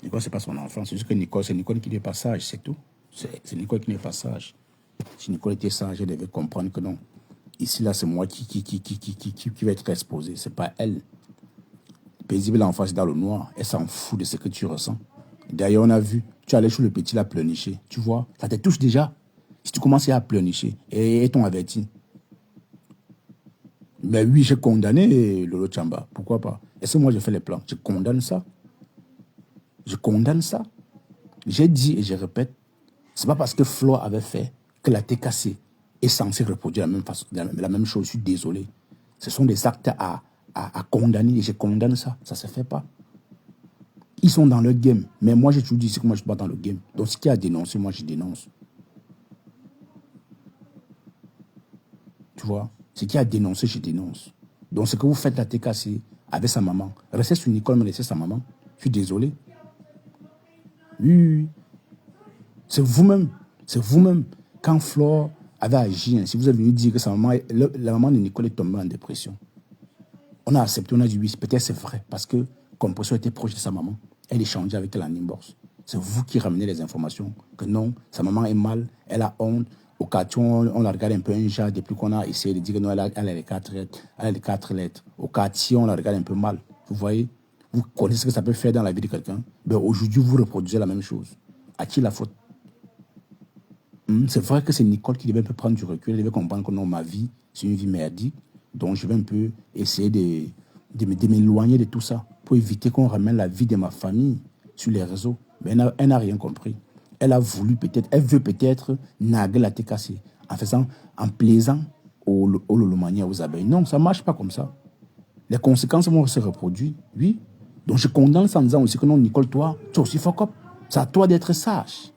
Nicole, c'est pas son enfant. C'est juste que Nicole, c'est Nicole qui n'est pas sage, c'est tout. C'est Nicole qui n'est pas sage. Si Nicole était sage, elle devait comprendre que non. Ici, là, c'est moi qui va être exposé. C'est pas elle. Paisible l'enfant, c'est dans le noir. Elle s'en fout de ce que tu ressens. D'ailleurs, on a vu, tu allais chez le petit, la pleurnicher. Tu vois, ça te touche déjà. Si tu commences à pleurnicher, et t'ont averti. Mais oui, j'ai condamné Lolo Chamba. Pourquoi pas? Est-ce que moi, je fais les plans? Je condamne ça. Je condamne ça. J'ai dit et je répète, c'est pas parce que Flo avait fait que la TKC est censée reproduire la même chose. Je suis désolé. Ce sont des actes à condamner et je condamne ça. Ça ne se fait pas. Ils sont dans le game. Mais moi, j'ai toujours dit que moi, je ne suis pas dans le game. Donc, ce qui a dénoncé, moi, je dénonce. Tu vois? Ce qui a dénoncé, je dénonce. Donc, ce que vous faites la TKC avec sa maman, restez sur Nicole, mais laissez sa maman. Je suis désolé. Oui, oui, oui. C'est vous-même. C'est vous-même. Quand Flore avait agi ainsi, vous êtes venu dire que sa maman, la maman de Nicole est tombée en dépression. On a accepté, on a dit oui, peut-être c'est vrai, parce que Compression était proche de sa maman. Elle échangeait avec elle en inbox. C'est vous qui ramenez les informations que non, sa maman est mal, elle a honte. Au quartier, on la regarde un peu un genre depuis qu'on a essayé de dire que non, elle a les 4 lettres. Elle a les 4 lettres. Au quartier, on la regarde un peu mal. Vous voyez? Vous connaissez ce que ça peut faire dans la vie de quelqu'un. Ben, aujourd'hui, vous reproduisez la même chose. À qui la faute? C'est vrai que c'est Nicole qui devait un peu prendre du recul. Elle devait comprendre que non, ma vie, c'est une vie merdique. Donc, je vais un peu essayer de m'éloigner de tout ça pour éviter qu'on ramène la vie de ma famille sur les réseaux. Mais elle n'a rien compris. Elle a voulu peut-être, elle veut peut-être naguer la TKC en plaisant au Lolomania, aux abeilles. Non, ça ne marche pas comme ça. Les conséquences vont se reproduire, oui. Donc, je condamne ça en disant aussi que non, Nicole, toi, tu es aussi fuck up. C'est à toi d'être sage.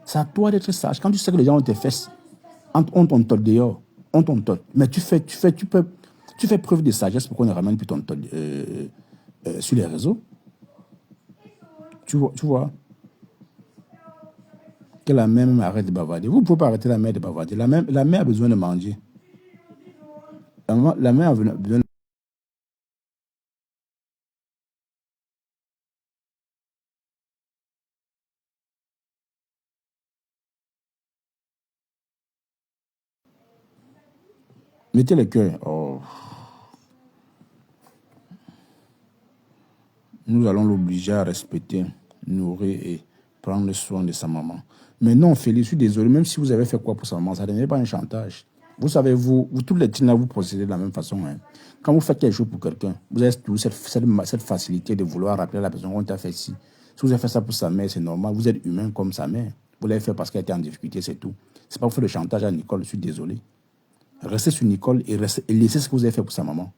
C'est à toi d'être sage. Quand tu sais que les gens ont tes fesses, on t'en tote dehors, on t'en tote. Mais tu fais preuve de sagesse pour qu'on ne ramène plus ton tote sur les réseaux. Tu vois, que la mère même arrête de bavarder. Vous ne pouvez pas arrêter la mère de bavarder. La mère a besoin de manger. La mère a besoin de... Mettez le cœur. Oh. Nous allons l'obliger à respecter, nourrir et prendre soin de sa maman. Mais non, Félix, je suis désolé, même si vous avez fait quoi pour sa maman, ça n'est pas un chantage. Vous savez, vous tous les tignes, vous procédez de la même façon. Hein. Quand vous faites quelque chose pour quelqu'un, vous avez toujours cette facilité de vouloir rappeler à la personne qu'on t'a fait ci. Si vous avez fait ça pour sa mère, c'est normal. Vous êtes humain comme sa mère. Vous l'avez fait parce qu'elle était en difficulté, c'est tout. C'est pas pour faire le chantage à Nicole, je suis désolé. Restez sur Nicole et laissez ce que vous avez fait pour sa maman.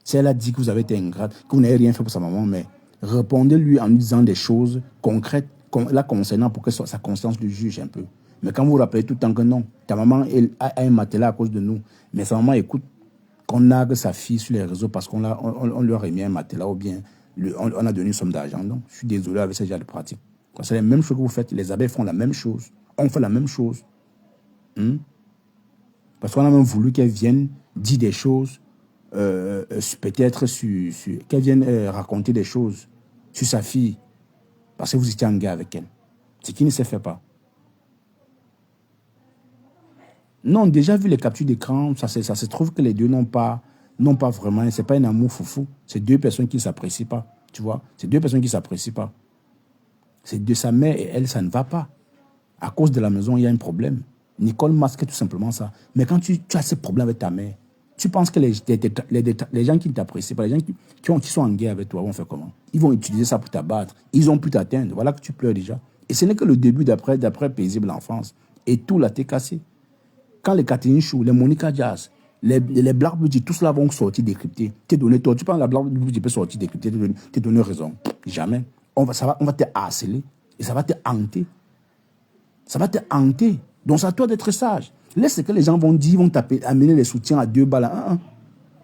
Si elle a dit que vous avez été ingrate, que vous n'avez rien fait pour sa maman, mais répondez-lui en lui disant des choses concrètes, la concernant pour que sa conscience lui juge un peu. Mais quand vous vous rappelez tout le temps que non, ta maman a un matelas à cause de nous, mais sa maman écoute qu'on nargue sa fille sur les réseaux parce qu'on lui a remis un matelas ou bien on a donné une somme d'argent. Non, je suis désolé avec ce genre de pratique. C'est la même chose que vous faites. Les abeilles font la même chose. On fait la même chose. Parce qu'on a même voulu qu'elle vienne dire des choses, peut-être qu'elle vienne raconter des choses sur sa fille, parce que vous étiez en guerre avec elle. Ce qui ne se fait pas. Non, déjà vu les captures d'écran, ça se trouve que les deux n'ont pas vraiment, c'est pas un amour foufou. C'est deux personnes qui ne s'apprécient pas, tu vois. C'est deux personnes qui ne s'apprécient pas. C'est de sa mère et elle, ça ne va pas. À cause de la maison, il y a un problème. Nicole masque tout simplement ça. Mais quand tu as ce problème avec ta mère, tu penses que les gens qui ne t'apprécient pas, les gens qui sont en guerre avec toi vont faire comment? Ils vont utiliser ça pour t'abattre. Ils ont pu t'atteindre. Voilà que tu pleures déjà. Et ce n'est que le début d'après paisible enfance. Et tout là, t'es cassé. Quand les Catherine Chou, les Monica Jazz, les Black Beauty, tout cela vont sortir décryptés. T'es donné toi. Tu penses que la Black Beauty peut sortir décrypté, t'es donné raison. Jamais. On va te harceler. Et ça va te hanter. Ça va te hanter. Donc, c'est à toi d'être sage. Laisse ce que les gens vont dire, ils vont amener les soutiens à 2 balles à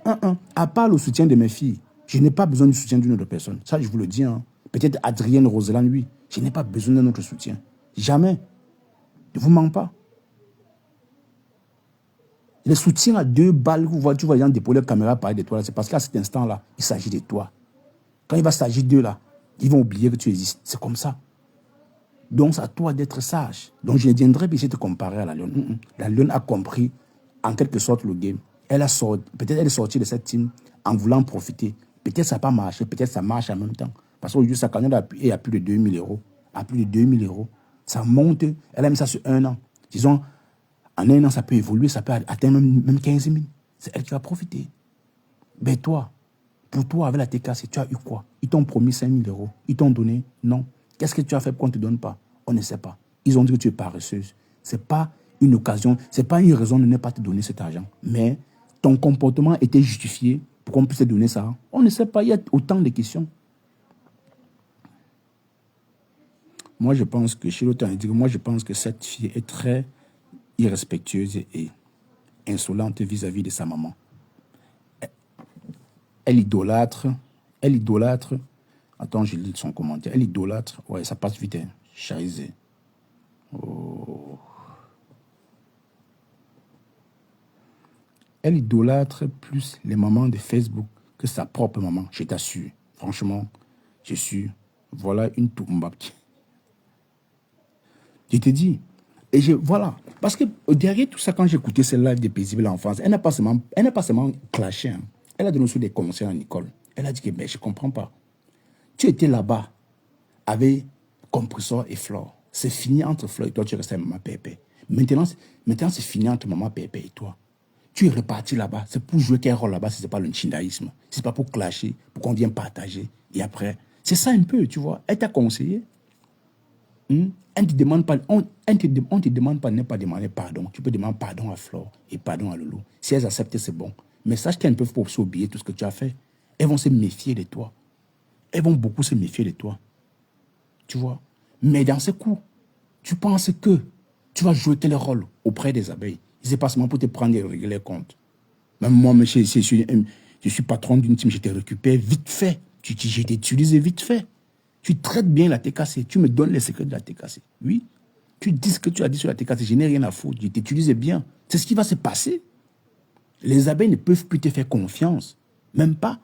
1. À part le soutien de mes filles, je n'ai pas besoin du soutien d'une autre personne. Ça, je vous le dis. Hein. Peut-être Adrienne Roseland, oui. Je n'ai pas besoin d'un autre soutien. Jamais. Ne vous mens pas. Les soutiens à 2 balles, tu vois les gens déposer la caméra parler de toi, c'est parce qu'à cet instant-là, il s'agit de toi. Quand il va s'agir d'eux, là, ils vont oublier que tu existes. C'est comme ça. Donc, c'est à toi d'être sage. Donc, je ne viendrai pas ici te comparer à la lionne. La lionne a compris, en quelque sorte, le game. Peut-être elle est sortie de cette team en voulant profiter. Peut-être ça n'a pas marché, peut-être ça marche en même temps. Parce qu'aujourd'hui, sa cagnotte est à plus de 2 000 euros. À plus de 2 000 euros. Ça monte. Elle a mis ça sur 1 an. Disons, en 1 an, ça peut évoluer, ça peut atteindre même 15 000. C'est elle qui va profiter. Mais toi, pour toi, avec la TKC, tu as eu quoi? Ils t'ont promis 5 000 euros. Ils t'ont donné? Non. Qu'est-ce que tu as fait pour qu'on ne te donne pas? On ne sait pas. Ils ont dit que tu es paresseuse. Ce n'est pas une occasion, ce n'est pas une raison de ne pas te donner cet argent. Mais ton comportement était justifié pour qu'on puisse te donner ça. On ne sait pas, il y a autant de questions. Moi, je pense que, chez l'autre, moi, je pense que cette fille est très irrespectueuse et insolente vis-à-vis de sa maman. Elle idolâtre. Attends, je lis son commentaire. Elle idolâtre. Ouais, ça passe vite. Hein. Charisé. Oh. Elle idolâtre plus les mamans de Facebook que sa propre maman. Je t'assure. Franchement, je suis. Voilà une toumbapti. Je te dis. Et voilà. Parce que derrière tout ça, quand j'écoutais ce live de Paisible Enfance, elle n'a pas seulement clashé. Hein. Elle a donné aussi des conseils à Nicole. Elle a dit que mais je ne comprends pas. Tu étais là-bas avec Compressor et Flore. C'est fini entre Flore et toi, tu restes avec maman Pépé. Maintenant c'est fini entre maman Pépé et toi. Tu es reparti là-bas. C'est pour jouer quel rôle là-bas si ce n'est pas le chindaïsme. Si ce n'est pas pour clasher, pour qu'on vienne partager. Et après, c'est ça un peu, tu vois. Elle t'a conseillé. On ne te demande pas, ne pas demander pardon. Tu peux demander pardon à Flore et pardon à Loulou. Si elles acceptent, c'est bon. Mais sache qu'elles ne peuvent pas aussi oublier tout ce que tu as fait. Elles vont se méfier de toi. Elles vont beaucoup se méfier de toi. Tu vois. Mais dans ce coup, tu penses que tu vas jouer quel rôle auprès des abeilles. C'est pas seulement pour te prendre et régler les comptes. Même moi, je suis patron d'une team, je te récupère vite fait. Je t'utilise vite fait. Tu traites bien la TKC. Tu me donnes les secrets de la TKC. Oui. Tu dis ce que tu as dit sur la TKC. Je n'ai rien à foutre. Je t'utilise bien. C'est ce qui va se passer. Les abeilles ne peuvent plus te faire confiance. Même pas.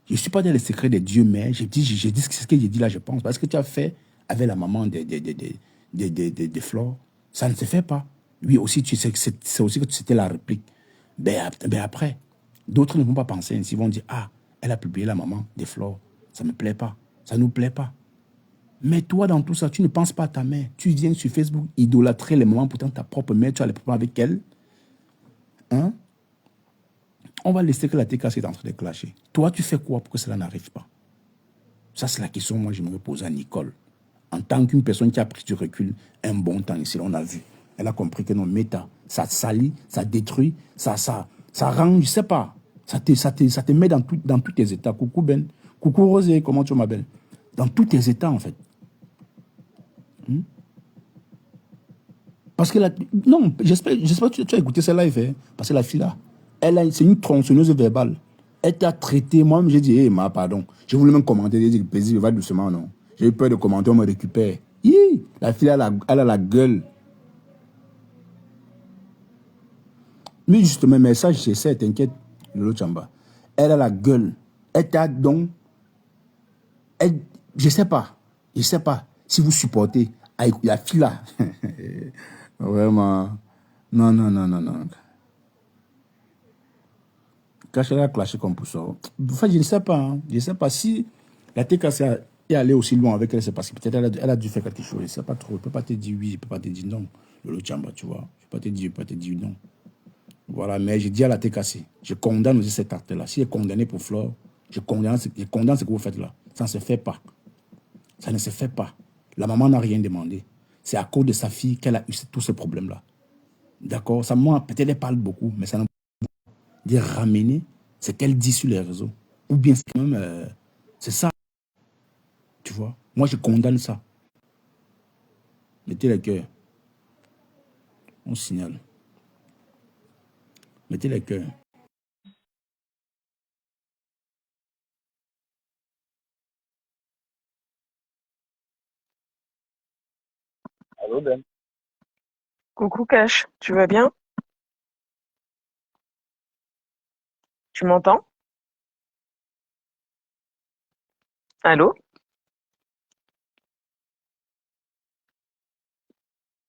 Je ne suis pas dans les secrets de Dieu, mais je dis ce que j'ai dit là, je pense. Parce que tu as fait avec la maman de Flore. Ça ne se fait pas. Oui, aussi, tu sais que c'est aussi que c'était la réplique. Ben après, d'autres ne vont pas penser ainsi. Ils vont dire, ah, elle a publié la maman de Flore. Ça ne me plaît pas. Ça ne nous plaît pas. Mais toi, dans tout ça, tu ne penses pas à ta mère. Tu viens sur Facebook idolâtrer les moments, pourtant ta propre mère, tu as les problèmes avec elle. Hein? On va laisser que la TKC est en train de clasher. Toi, tu fais quoi pour que cela n'arrive pas? Ça, c'est la question que moi, je me pose à Nicole. En tant qu'une personne qui a pris du recul un bon temps ici, on a vu. Elle a compris que non, méta, ça salit, ça détruit, ça rend, je sais pas, ça te met dans tous tes états. Coucou Ben, coucou Rosé, comment tu m'appelles? Dans tous tes états, en fait. Parce que non, j'espère que tu as écouté ce live, hein, parce que la fille là, c'est une tronçonneuse verbale. Elle t'a traité, moi-même j'ai dit, pardon. Je voulais même commenter, j'ai dit, plaisir, va doucement, non. J'ai eu peur de commenter, on me récupère. La fille, elle a la gueule. Mais justement, message, j'essaie, t'inquiète, Lolo Chamba. Elle a la gueule. Elle t'a donc. Je sais pas. Si vous supportez. La fille là. Vraiment. Non. Cacher la clasher comme pour ça. Enfin, je ne sais pas. Hein. Je ne sais pas si la TKC est allée aussi loin avec elle, c'est parce que peut-être elle a dû faire quelque chose. Je ne sais pas trop. Je ne peux pas te dire oui, je ne peux pas te dire non. Lolo Chamba, tu vois. Je ne peux pas te dire non. Voilà, mais je dis à la TKC, je condamne aussi cet acte-là. Si elle est condamnée pour Flore, je condamne ce que vous faites là. Ça ne se fait pas. Ça ne se fait pas. La maman n'a rien demandé. C'est à cause de sa fille qu'elle a eu tous ces problèmes-là. D'accord? Ça, moi, peut-être elle parle beaucoup, mais ça n'a pas dire ramener ce qu'elle dit sur les réseaux. Ou bien c'est quand même... c'est ça. Tu vois? Moi, je condamne ça. Mettez les cœurs. On signale. Mettez les cœurs. Allô, Ben. Coucou Cash, tu vas bien? Tu m'entends? Allô?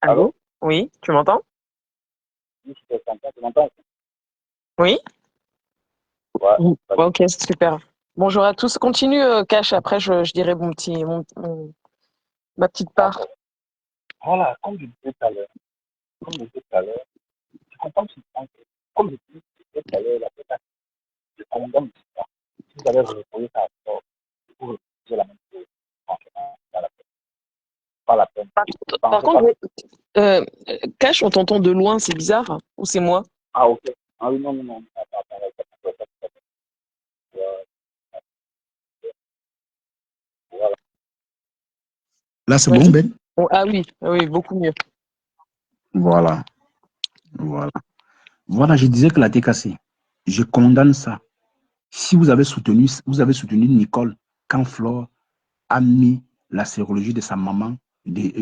Allô? Allô? Oui, tu m'entends? Oui, je t'entends, tu m'entends? Oui? Ouais, Ouais, ok, c'est super. Bonjour à tous. Continue Cash, après je dirai ma petite part. d'accord. Voilà, comme je disais tout à l'heure, je comprends ce point. Comme je disais tout à l'heure, la peut-être, je condamne ça. Si vous avez reproduit ça à tort, vous reproduisez la même chose. Franchement, pas la peine. Par Pensez pas. contre, Cash, on t'entend de loin, c'est bizarre, hein? Ou c'est moi? Ah, ok. Ah oui, non. Voilà. Là, c'est bon, Vas-y. Ben? Oh, ah oui, beaucoup mieux. Voilà. Voilà, je disais que la TKC, je condamne ça. Si vous avez soutenu Nicole quand Flore a mis la sérologie de sa maman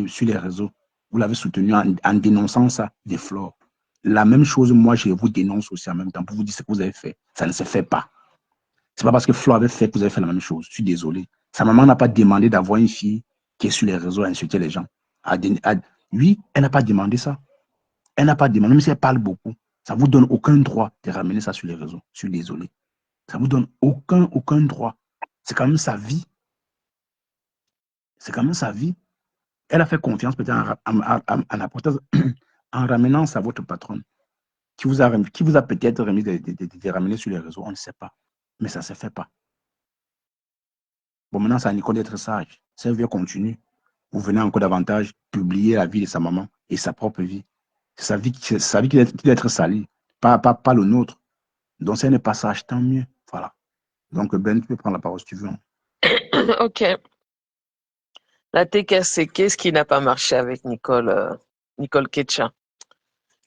sur les réseaux, vous l'avez soutenu en dénonçant ça des Flore. La même chose, moi, je vous dénonce aussi en même temps pour vous dire ce que vous avez fait. Ça ne se fait pas. C'est pas parce que Flore avait fait que vous avez fait la même chose. Je suis désolé. Sa maman n'a pas demandé d'avoir une fille qui est sur les réseaux à insulter les gens. Oui, elle n'a pas demandé ça. Elle n'a pas demandé, même si elle parle beaucoup. Ça ne vous donne aucun droit de ramener ça sur les réseaux. Je suis désolé. Ça ne vous donne aucun droit. C'est quand même sa vie. C'est quand même sa vie. Elle a fait confiance peut-être en ramenant ça à votre patronne, qui vous a peut-être remis de ramener sur les réseaux. On ne sait pas. Mais ça ne se fait pas. Bon, maintenant, c'est à Nicole d'être sage. Si elle veut continuer, vous venez encore davantage publier la vie de sa maman et sa propre vie. C'est sa vie qui doit être salie, pas le nôtre. Donc, si elle n'est pas sage, tant mieux. Voilà. Donc, Ben, tu peux prendre la parole si tu veux. Ok. La TKC, qu'est-ce qui n'a pas marché avec Nicole Ketcha?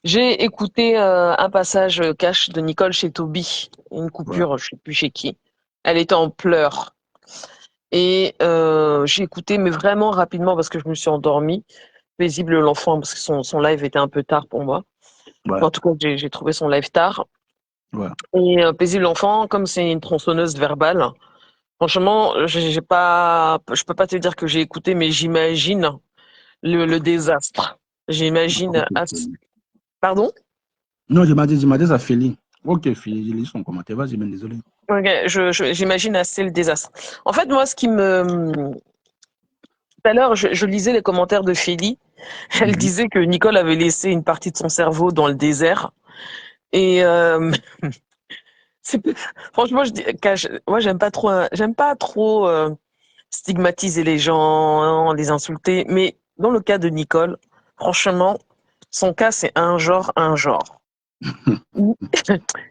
J'ai écouté un passage Cash de Nicole chez Toby, une coupure, je ne sais plus chez qui. Elle était en pleurs. Et j'ai écouté, mais vraiment rapidement parce que je me suis endormie. Paisible l'enfant, parce que son live était un peu tard pour moi. Ouais. En tout cas, j'ai trouvé son live tard. Ouais. Et Paisible l'enfant, comme c'est une tronçonneuse verbale, franchement, je peux pas te dire que j'ai écouté, mais j'imagine le désastre. J'imagine. Pardon? Non, je m'as dit ça, Félix. Ok, Félix, j'ai lu son commentaire. Vas-y, Ben, désolé. Ok, j'imagine assez le désastre. En fait, moi, ce qui me... Tout à l'heure, je lisais les commentaires de Félie. Elle disait que Nicole avait laissé une partie de son cerveau dans le désert. Et c'est- franchement, moi, j'aime pas trop stigmatiser les gens, les insulter. Mais dans le cas de Nicole, franchement, son cas, c'est un genre, un genre.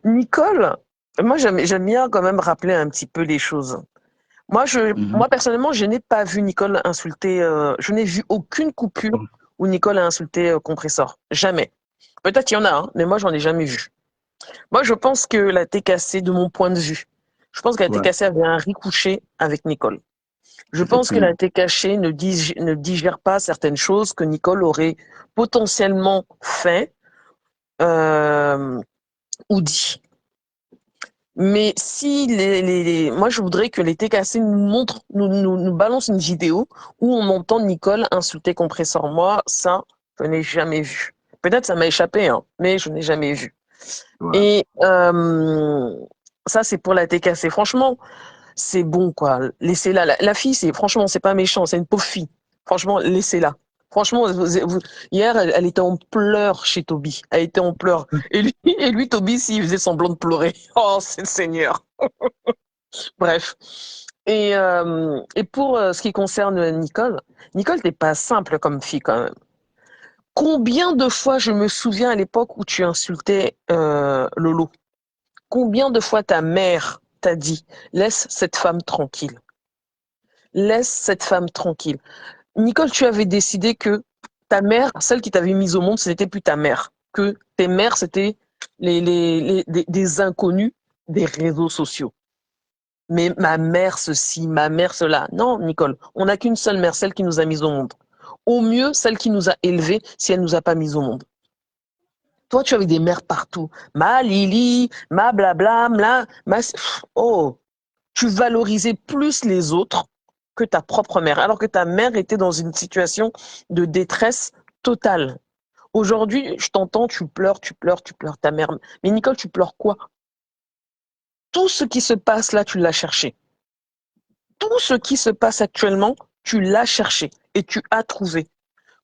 Nicole, moi, j'aime bien quand même rappeler un petit peu les choses. Mhm. Moi personnellement, je n'ai pas vu Nicole insulter. Je n'ai vu aucune coupure où Nicole a insulté Compressor. Jamais. Peut-être il y en a, hein, mais moi, j'en ai jamais vu. Moi, je pense que la TKC, de mon point de vue, je pense que la Ouais, TKC avait un ricochet avec Nicole. Je pense que effectivement. la TKC ne digère pas certaines choses que Nicole aurait potentiellement fait euh, ou dit. Mais si moi je voudrais que les TKC nous balancent une vidéo où on entend Nicole insulter Compressor. Moi, ça, je n'ai jamais vu. Peut-être ça m'a échappé, hein, mais je n'ai jamais vu. Ouais. Et ça, c'est pour la TKC. Franchement, c'est bon, quoi. Laissez-la. La fille, franchement, c'est pas méchant, c'est une pauvre fille. Franchement, laissez-la. Franchement, hier, elle était en pleurs chez Toby. Elle était en pleurs. Et lui, Toby, s'il faisait semblant de pleurer. Oh, c'est le Seigneur. Bref. Et pour ce qui concerne Nicole, Nicole, t'es pas simple comme fille quand même. Combien de fois je me souviens à l'époque où tu insultais Lolo? Combien de fois ta mère t'a dit laisse cette femme tranquille? Laisse cette femme tranquille. Nicole, tu avais décidé que ta mère, celle qui t'avait mise au monde, ce n'était plus ta mère. Que tes mères, c'était des inconnus des réseaux sociaux. Mais ma mère ceci, ma mère cela. Non, Nicole, on n'a qu'une seule mère, celle qui nous a mis au monde. Au mieux, celle qui nous a élevés si elle nous a pas mis au monde. Toi, tu avais des mères partout. Ma Lily, ma blabla, oh, tu valorisais plus les autres que ta propre mère, alors que ta mère était dans une situation de détresse totale. Aujourd'hui, je t'entends, tu pleures, tu pleures, tu pleures ta mère. Mais Nicole, tu pleures quoi? Tout ce qui se passe là, tu l'as cherché. Tout ce qui se passe actuellement, tu l'as cherché et tu as trouvé.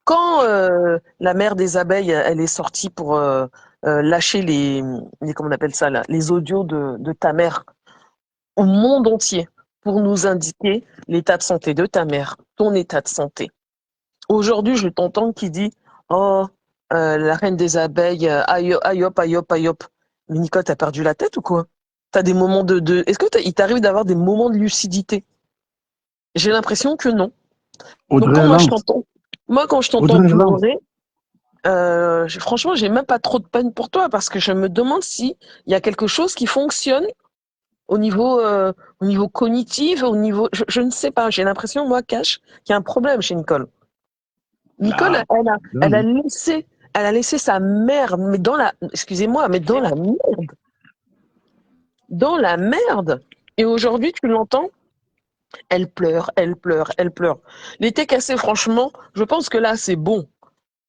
Quand la mère des abeilles, elle est sortie pour lâcher comment on appelle ça là, les audios de ta mère au monde entier pour nous indiquer l'état de santé de ta mère, ton état de santé. Aujourd'hui, je t'entends qui dit oh la reine des abeilles, aïe aïe hop aïe hop aïe hop. Mais Nicole, t'as perdu la tête ou quoi? T'as des moments Est-ce que il t'arrive d'avoir des moments de lucidité? J'ai l'impression que non. Donc Audrey Lance. quand je t'entends Audrey Lance. pleurer, franchement, j'ai même pas trop de peine pour toi parce que je me demande si il y a quelque chose qui fonctionne au au niveau cognitif, je ne sais pas. J'ai l'impression, moi, Cash, qu'il y a un problème chez Nicole. Nicole, Ah, elle a hein. laissé, elle a laissé sa mère, mais excusez-moi, mais dans la merde. Et aujourd'hui, tu l'entends, elle pleure, elle pleure, elle pleure. L'été cassé, franchement, je pense que là, c'est bon.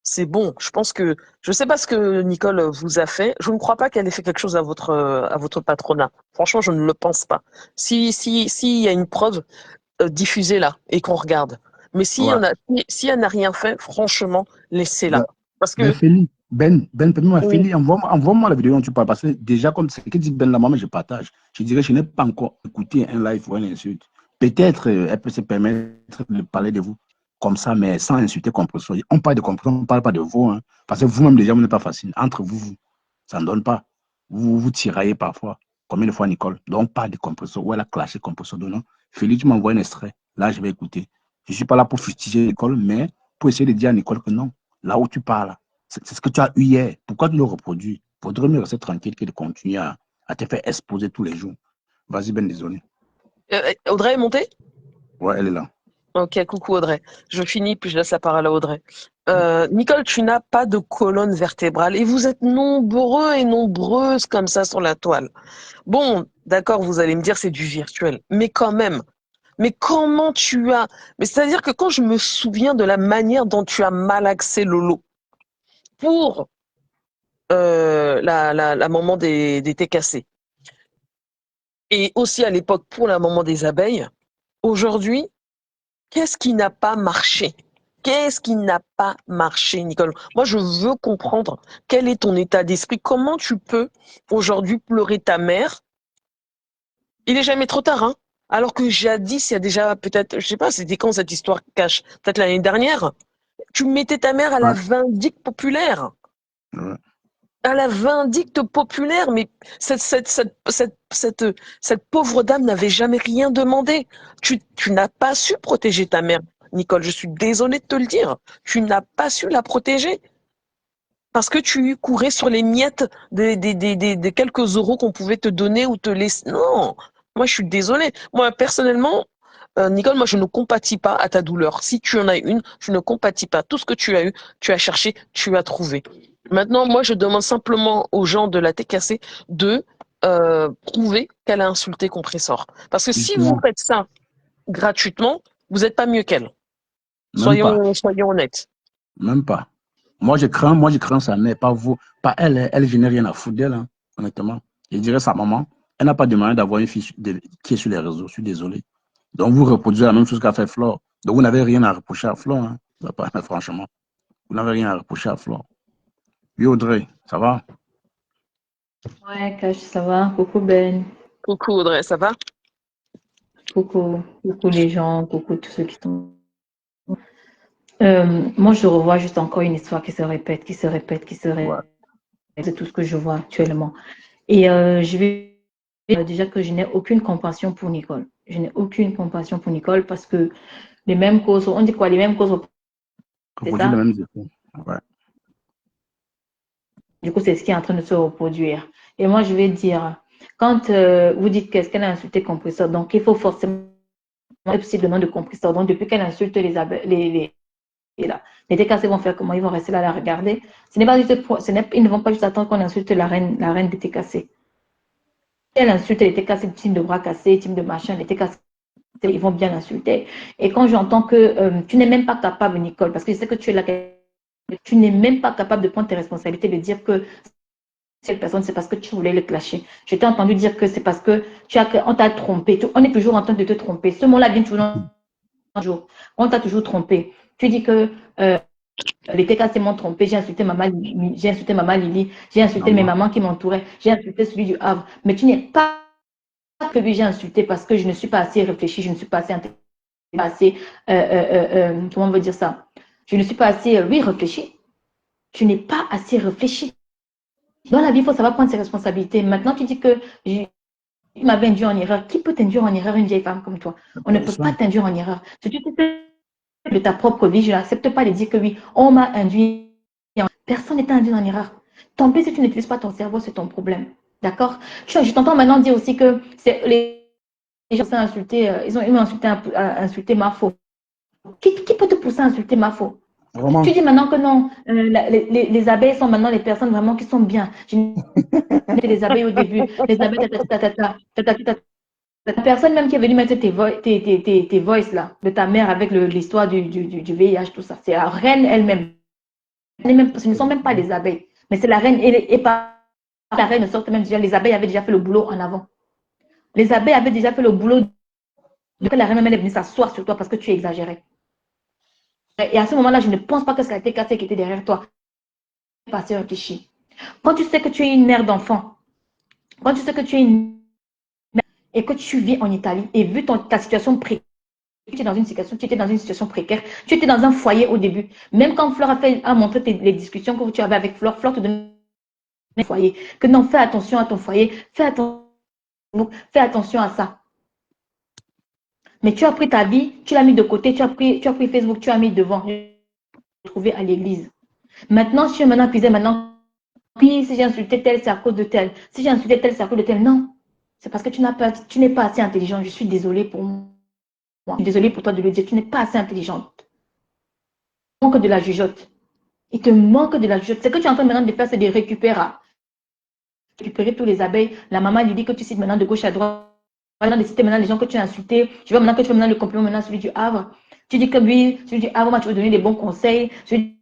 C'est bon. Je sais pas ce que Nicole vous a fait. Je ne crois pas qu'elle ait fait quelque chose à votre patronat. Franchement, je ne le pense pas. Si il y a une preuve, diffusez-la et qu'on regarde. Mais Ouais. si elle n'a rien fait, franchement, laissez-la. Ben, Parce ben, que, Feli, permets-moi, oui, Feli, envoie-moi la vidéo dont tu parles. Parce que déjà, comme ce que dit Ben là, moi, je partage. Je dirais, je n'ai pas encore écouté un live ou une insulte. Peut-être, elle peut se permettre de parler de vous comme ça, mais sans insulter Compresso. On parle de Compresso, on ne parle pas de vous. Hein, parce que vous-même, déjà, vous n'êtes pas facile. Entre vous, ça ne donne pas. Vous tiraillez parfois. Combien de fois, Nicole? Donc, on parle de Compresso. Où elle a clashé Compresso. Non. Feli, tu m'envoies un extrait. Là, je vais écouter. Je ne suis pas là pour fustiger Nicole, mais pour essayer de dire à Nicole que non. Là où tu parles, c'est ce que tu as eu hier. Pourquoi tu le reproduis? Il faudrait mieux rester tranquille que de continuer à te faire exposer tous les jours. Vas-y, Ben, désolé. Audrey est montée? Ouais, elle est là. Ok, coucou Audrey. Je finis, puis je laisse la parole à Audrey. Nicole, tu n'as pas de colonne vertébrale et vous êtes nombreux et nombreuses comme ça sur la toile. Bon, d'accord, vous allez me dire c'est du virtuel, mais quand même. Mais comment tu as... Mais c'est-à-dire que quand je me souviens de la manière dont tu as malaxé Lolo pour la maman des TKC, et aussi à l'époque pour la maman des abeilles, aujourd'hui, qu'est-ce qui n'a pas marché? Qu'est-ce qui n'a pas marché, Nicole? Moi, je veux comprendre quel est ton état d'esprit. Comment tu peux aujourd'hui pleurer ta mère? Il n'est jamais trop tard, hein? Alors que jadis, il y a déjà peut-être, je sais pas, c'était quand cette histoire cache? Peut-être l'année dernière. Tu mettais ta mère à la Ouais, vindicte populaire. ouais. À la vindicte populaire, mais cette pauvre dame n'avait jamais rien demandé. Tu n'as pas su protéger ta mère, Nicole. Je suis désolée de te le dire. Tu n'as pas su la protéger parce que tu courais sur les miettes des quelques euros qu'on pouvait te donner ou te laisser. Non, moi je suis désolée. Moi personnellement, Nicole, moi je ne compatis pas à ta douleur. Si tu en as une, je ne compatis pas. Tout ce que tu as eu, tu as cherché, tu as trouvé. Maintenant, moi je demande simplement aux gens de la TKC de prouver qu'elle a insulté Compressor. Parce que si vous Justement, faites ça gratuitement, vous n'êtes pas mieux qu'elle. même pas. Soyons honnêtes. Même pas. Moi, je crains sa mère, pas vous, pas elle. Elle, je n'ai rien à foutre d'elle, hein, honnêtement. Je dirais sa maman. Elle n'a pas demandé d'avoir une fille qui est sur les réseaux. Je suis désolé. Donc, vous reproduisez la même chose qu'a fait Flore. Donc, vous n'avez rien à reprocher à Flore, hein. Ça va pas, franchement. Vous n'avez rien à reprocher à Flore. Oui, Audrey, ça va? Ouais, Cash, ça va? Coucou Ben, Coucou Audrey, ça va? coucou les gens, coucou tous ceux qui sont. Moi, je revois juste encore une histoire qui se répète, qui se répète, qui se Ouais. répète. C'est tout ce que je vois actuellement. Et je vais dire déjà que je n'ai aucune compassion pour Nicole. Je n'ai aucune compassion pour Nicole parce que les mêmes causes, on dit quoi? Les mêmes causes, c'est Reproduire les ça? mêmes effets. Ouais. Du coup, c'est ce qui est en train de se reproduire. Et moi, je vais dire, quand vous dites qu'est-ce qu'elle a insulté compresseur, donc il faut forcément possiblement de compresseur. Donc, depuis qu'elle insulte les TKC vont faire comment? Ils vont rester là à la regarder. Ce n'est pas juste ils ne vont pas juste attendre qu'on insulte la reine des TKC. Elle insulte les TKC, team de bras cassés, team de machin, les TKC, ils vont bien l'insulter. Et quand j'entends que tu n'es même pas capable, Nicole, parce que je sais que tu es là, tu n'es même pas capable de prendre tes responsabilités, de dire que cette personne, c'est parce que tu voulais le clasher. Je t'ai entendu dire que c'est parce que on t'a trompé. On est toujours en train de te tromper. Ce mot-là vient toujours un jour. On t'a toujours trompé. Tu dis que les TKC m'ont trompé, j'ai insulté maman Lily, j'ai insulté mes Maman. mamans qui m'entouraient, j'ai insulté celui du Havre. Mais tu n'es pas que lui j'ai insulté parce que je ne suis pas assez réfléchi, je ne suis pas assez comment on veut dire ça? Je ne suis pas assez, oui, réfléchi. Tu n'es pas assez réfléchi. Dans la vie, il faut savoir prendre ses responsabilités. Maintenant, tu dis que il m'avait induit en erreur. Qui peut t'induire en erreur une vieille femme comme toi? On ne peut pas Personne. t'induire en erreur. Si tu sais de ta propre vie, je n'accepte pas de dire que oui, on m'a induit. Personne n'est induit en erreur. Tant pis si tu n'utilises pas ton cerveau, c'est ton problème. D'accord? Je t'entends maintenant dire aussi que les gens sont insultés, ils m'ont insulté ma faute. Qui peut te pousser à insulter ma faute? Vraiment. Tu dis maintenant que non, les abeilles sont maintenant les personnes vraiment qui sont bien. J'ai les abeilles au début, les abeilles, la personne même qui est venue mettre tes voices là, de ta mère avec l'histoire du VIH, tout ça, c'est la reine elle-même. Ce ne sont même pas les abeilles, mais c'est la reine et pas la reine ne sorte même déjà, les abeilles avaient déjà fait le boulot en avant. Les abeilles avaient déjà fait le boulot de que la reine même est venue s'asseoir sur toi parce que tu exagérais. Et à ce moment-là, je ne pense pas que c'est la TKC qui était derrière toi. Pas assez réfléchi. Quand tu sais que tu es une mère d'enfant, quand tu sais que tu es une mère et que tu vis en Italie et vu ta situation précaire, tu étais dans une situation précaire, tu étais dans un foyer au début. Même quand Flore a montré les discussions que tu avais avec Flore, Flore te donne un foyer. Que non, fais attention à ton foyer, fais attention à ça. Mais tu as pris ta vie, tu l'as mis de côté, tu as pris Facebook, tu as mis devant, trouvé à l'église. Maintenant, si je maintenant accusé, puis si j'ai insulté tel, c'est à cause de tel. Si j'ai insulté tel, c'est à cause de tel. Non, c'est parce que tu n'es pas assez intelligent. Je suis désolée pour moi. Je suis désolée pour toi de le dire. Tu n'es pas assez intelligente. Il te manque de la jugeote. Il te manque de la jugeote. Ce que tu es en train maintenant de faire, c'est de récupérer tous les abeilles. La maman lui dit que tu cites maintenant de gauche à droite. Maintenant, de citer maintenant les gens que tu as insultés. Je veux maintenant que tu fais maintenant le compliment maintenant celui du Havre. Tu dis que lui, celui du Havre, tu veux donner des bons conseils. Tu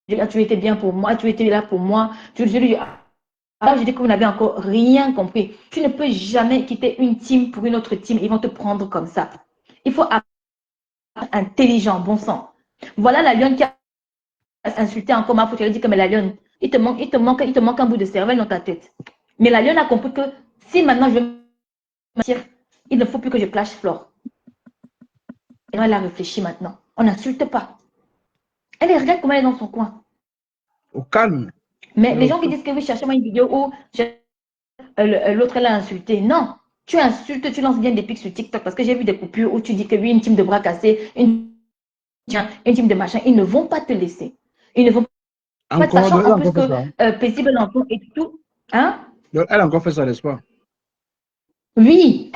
étais bien pour moi, tu étais là pour moi. Tu dis Alors, je dis que vous n'avez encore rien compris. Tu ne peux jamais quitter une team pour une autre team. Ils vont te prendre comme ça. Il faut être intelligent, bon sang. Voilà la lionne qui a insulté encore ma faute. Tu lui as dit que mais la lionne, il te manque un bout de cervelle dans ta tête. Mais la lionne a compris que si maintenant je veux mentir, il ne faut plus que je clash Flore. Et elle a réfléchi maintenant. On n'insulte pas. Elle regarde comment elle est dans son coin. Au calme. Mais les gens qui disent que oui, cherchez-moi une vidéo où l'autre elle a insulté. Non, tu insultes, tu lances bien des pics sur TikTok parce que j'ai vu des coupures où tu dis que oui, une team de bras cassés, une team de machin, ils ne vont pas te laisser. Ils ne vont pas, Encore, sachant elle a en plus encore fait ça. que paisible l'enfant et tout. Hein? Elle a encore fait ça, n'est-ce pas? Oui.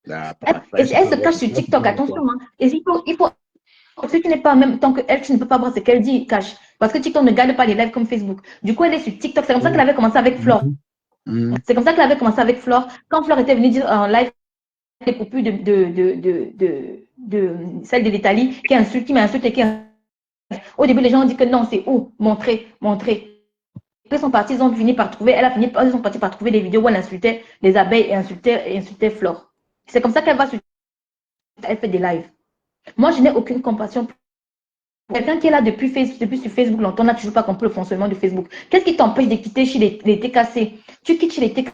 Ah, Elle se cache sur TikTok, attention. Hein. Et il faut, si tu n'es pas en même temps qu'elle, tu ne peux pas voir ce qu'elle dit, cache. Parce que TikTok ne garde pas les lives comme Facebook. Du coup, elle est sur TikTok. C'est comme ça qu'elle avait commencé avec Flore. C'est comme ça qu'elle avait commencé avec Flore. Quand Flore était venue dire en live les coupures de celle de l'Italie qui m'insulte et qui insulte. Au début, les gens ont dit que non, c'est où? Montrer. Ils sont partis, ils ont fini par trouver, ils sont partis par trouver des vidéos où elle insultait les abeilles et insultait Flore. C'est comme ça qu'elle va sur, elle fait des lives. Moi, je n'ai aucune compassion pour quelqu'un qui est là depuis sur Facebook longtemps, n'a toujours pas compris le fonctionnement de Facebook. Qu'est-ce qui t'empêche de quitter chez les TKC? Tu quittes chez les TKC,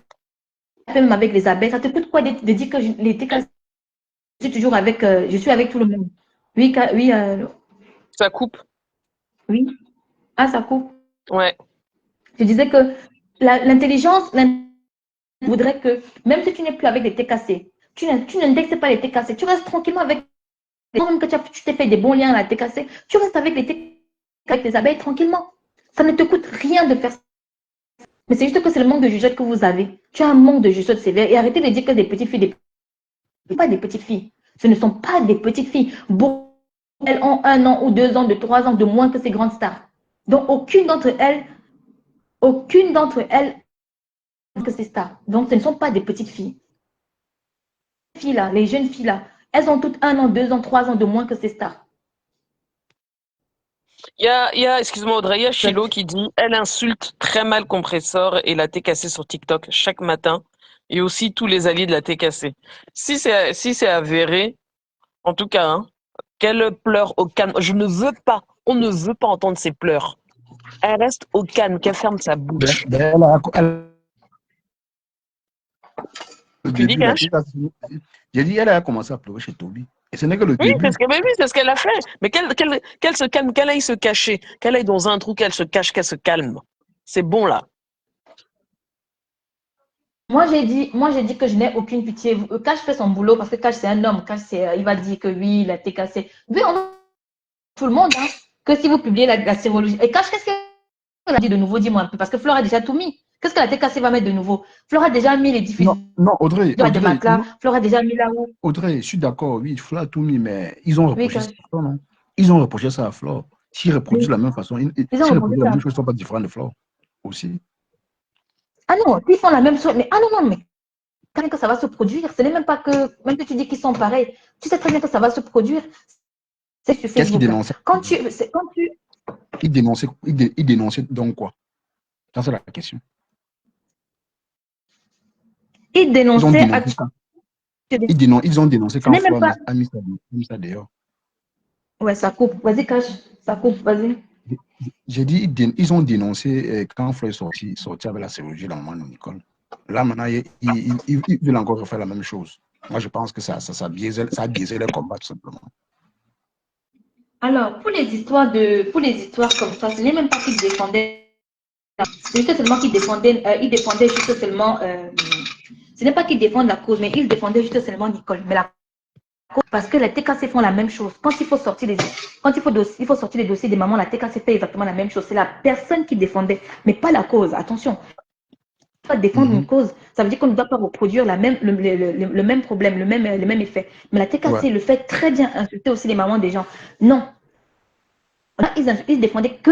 même avec les abeilles. Ça te coûte quoi de dire que les TKC, je suis toujours avec, je suis avec tout le monde? Oui, Ça coupe. oui. Ah, ça coupe. Ouais. Je disais que l'intelligence voudrait que, même si tu n'es plus avec les TKC, tu n'indexes pas les TKC, tu restes tranquillement avec, même que tu t'es fait des bons liens à la TKC, tu restes avec les TKC, avec les abeilles tranquillement. Ça ne te coûte rien de faire ça. Mais c'est juste que c'est le manque de jugeote que vous avez. Tu as un manque de jugeote sévère et arrêtez de dire que des petites filles, pas des petites filles. Ce ne sont pas des petites filles. Beaucoup, elles ont 1 an ou 2 ans, de 3 ans de moins que ces grandes stars. Donc, aucune d'entre elles que ces stars. Donc, ce ne sont pas des petites filles. Les filles là, les jeunes filles là, elles ont toutes 1 an, 2 ans, 3 ans de moins que ces stars. Il y a, excuse-moi Audrey, il y a Chilo qui dit elle insulte très mal Compressor et la TKC sur TikTok chaque matin et aussi tous les alliés de la TKC. Si c'est avéré, en tout cas, hein, qu'elle pleure au calme. On ne veut pas entendre ses pleurs. Elle reste au calme, qu'elle ferme sa bouche. Tu dis Cash? J'ai dit, elle a commencé à pleurer chez Toby. Et ce n'est que le début. Oui, c'est ce qu'elle a fait. Mais qu'elle se calme, qu'elle aille se cacher, qu'elle aille dans un trou, qu'elle se cache, qu'elle se calme. C'est bon là. Moi, j'ai dit que je n'ai aucune pitié. Cash fait son boulot parce que Cash, c'est un homme. Cash, il va dire que oui, il a été cassé. Oui, on a tout le monde, hein, que si vous publiez la sérologie. Et Cash, qu'est-ce qu'elle a dit de nouveau? Dis-moi un peu. Parce que Flore a déjà tout mis. Qu'est-ce que la TKC va mettre de nouveau? Flore a déjà mis les diffusions. Non, Audrey. De matelas. Flore a déjà mis là-haut. Audrey, je suis d'accord, oui, Flore a tout mis, mais ils ont reproché ça à Flore, non? Ils ont reproché ça à Flore. S'ils reproduisent la même façon, s'ils reproduisent la même chose, ils ne sont pas différents de Flore aussi. Ah non, s'ils font la même chose, mais non, mais quand que ça va se produire, ce n'est même pas que, même que tu dis qu'ils sont pareils, tu sais très bien que ça va se produire. C'est sur Facebook. Qu'est-ce qu'ils dénonçaient? Quand tu... Ils dénonçaient donc quoi? Ça, c'est la question. Ils dénonçaient... Ils ont dénoncé quand Flore a mis ça dehors. Ouais, ça coupe. Vas-y, Cash. Ça coupe, vas-y. J'ai dit, ils ont dénoncé quand Flore est sorti avec la chirurgie de la maman de Nicole. Là, maintenant, ils veulent encore refaire la même chose. Moi, je pense que ça a biaisé le combat, tout simplement. Alors, pour les histoires comme ça, ce n'est même pas qu'ils défendaient. C'est juste seulement qu'ils défendaient, juste seulement. Ce n'est pas qu'ils défendent la cause, mais ils défendaient juste seulement Nicole. Mais la cause, parce que les TKC font la même chose. Quand il faut sortir il faut sortir les dossiers des mamans, la TKC fait exactement la même chose. C'est la personne qui défendait, mais pas la cause. Attention. Pas défendre une cause, ça veut dire qu'on ne doit pas reproduire le même problème, le même effet. Mais la TKC le fait très bien, insulter aussi les mamans des gens. Non. Là, ils défendaient que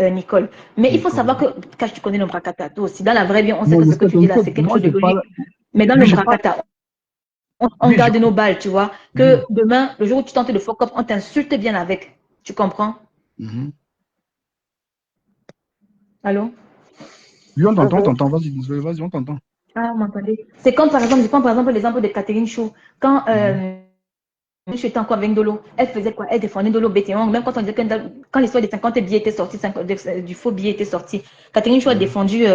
Nicole. Mais il faut savoir que, quand tu connais le Brakata, toi aussi, dans la vraie vie, on sait que ce que tu dis là, c'est quelque chose de logique. Mais dans le Brakata, on garde nos balles, tu vois. Que demain, le jour où tu tentes de fuck up, on t'insulte bien avec. Tu comprends? Allô? Oui, on t'entend, on Mhm. t'entend. Vas-y, désolé, vas-y, on t'entend. Ah, vous m'entendez? C'est comme par exemple, je prends par exemple l'exemple de Catherine Chou. Quand Mhm. je était encore avec Dolo, elle faisait quoi? Elle défendait Dolo Bétéon. Même quand on disait que quand l'histoire des 50 billets était sortie, du faux billet était sorti, Catherine Chou a Mhm. défendu.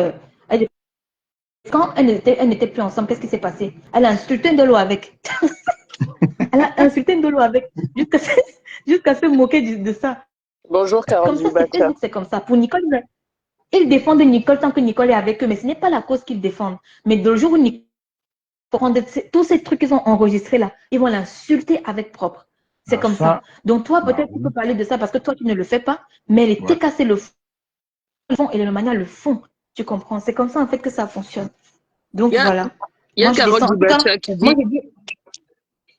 Quand elle n'était plus ensemble, qu'est-ce qui s'est passé? Elle a insulté Dolo avec. Elle a insulté Ndolo avec, jusqu'à se, jusqu'à se moquer de ça. Bonjour, Carole Comme ça, c'est Dubacha. Facebook, c'est comme ça. Pour Nicole, ils défendent Nicole tant que Nicole est avec eux, mais ce n'est pas la cause qu'ils défendent. Mais le jour où Nicole, tous ces trucs qu'ils ont enregistrés là, ils vont l'insulter avec propre. C'est Bah, comme ça. ça, Donc toi, bah peut-être tu peux oui. parler de ça parce que toi, tu ne le fais pas, mais les Ouais. TKC le font et les manières le font. Tu comprends? C'est comme ça en fait que ça fonctionne. Il Donc y a, voilà. il y a Moi, je Carole descends. En tout cas, Dubacha qui moi, dit, je dis,